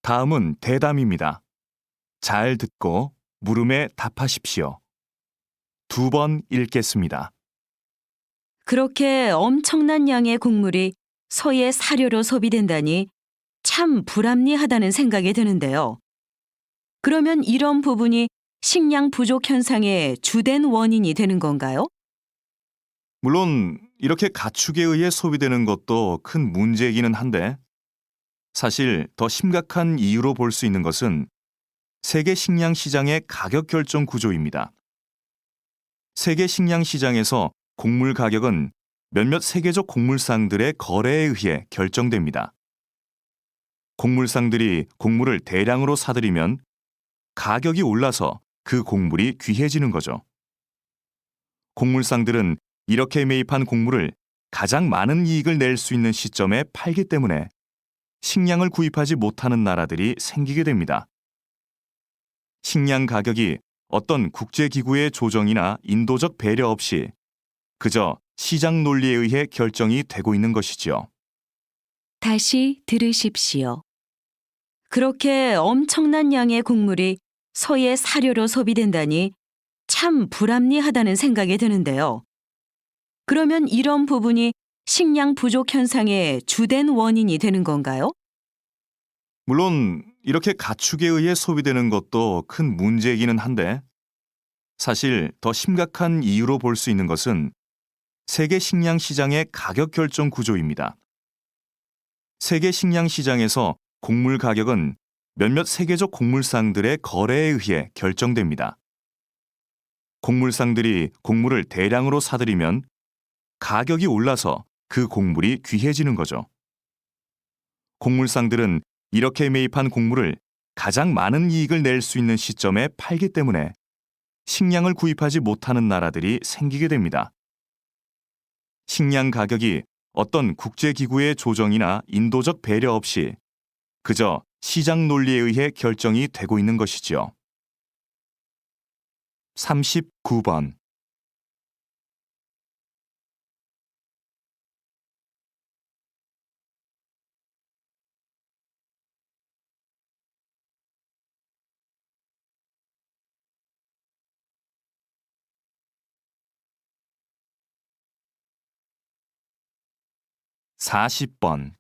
'다음은 대담입니다. 잘 듣고 물음에 답하십시오. 2번 읽겠습니다. 그렇게 엄청난 양의 곡물이 서의 사료로 소비된다니 참 불합리하다는 생각이 드는데요. 그러면 이런 부분이 식량 부족 현상의 주된 원인이 되는 건가요? 물론 이렇게 가축에 의해 소비되는 것도 큰 문제이기는 한데 사실 더 심각한 이유로 볼 수 있는 것은 세계 식량 시장의 가격 결정 구조입니다. 세계 식량 시장에서 곡물 가격은 몇몇 세계적 곡물상들의 거래에 의해 결정됩니다. 곡물상들이 곡물을 대량으로 사들이면 가격이 올라서 그 곡물이 귀해지는 거죠. 곡물상들은 이렇게 매입한 곡물을 가장 많은 이익을 낼 수 있는 시점에 팔기 때문에 식량을 구입하지 못하는 나라들이 생기게 됩니다. 식량 가격이 어떤 국제기구의 조정이나 인도적 배려 없이 그저 시장 논리에 의해 결정이 되고 있는 것이지요. 다시 들으십시오. 그렇게 엄청난 양의 곡물이 서의 사료로 소비된다니 참 불합리하다는 생각이 드는데요. 그러면 이런 부분이 식량 부족 현상의 주된 원인이 되는 건가요? 물론 이렇게 가축에 의해 소비되는 것도 큰 문제이기는 한데 사실 더 심각한 이유로 볼 수 있는 것은 세계 식량 시장의 가격 결정 구조입니다. 세계 식량 시장에서 곡물 가격은 몇몇 세계적 곡물상들의 거래에 의해 결정됩니다. 곡물상들이 곡물을 대량으로 사들이면 가격이 올라서 그 곡물이 귀해지는 거죠. 곡물상들은 이렇게 매입한 곡물을 가장 많은 이익을 낼 수 있는 시점에 팔기 때문에 식량을 구입하지 못하는 나라들이 생기게 됩니다. 식량 가격이 어떤 국제기구의 조정이나 인도적 배려 없이 그저 시장 논리에 의해 결정이 되고 있는 것이지요. 39번. 40번.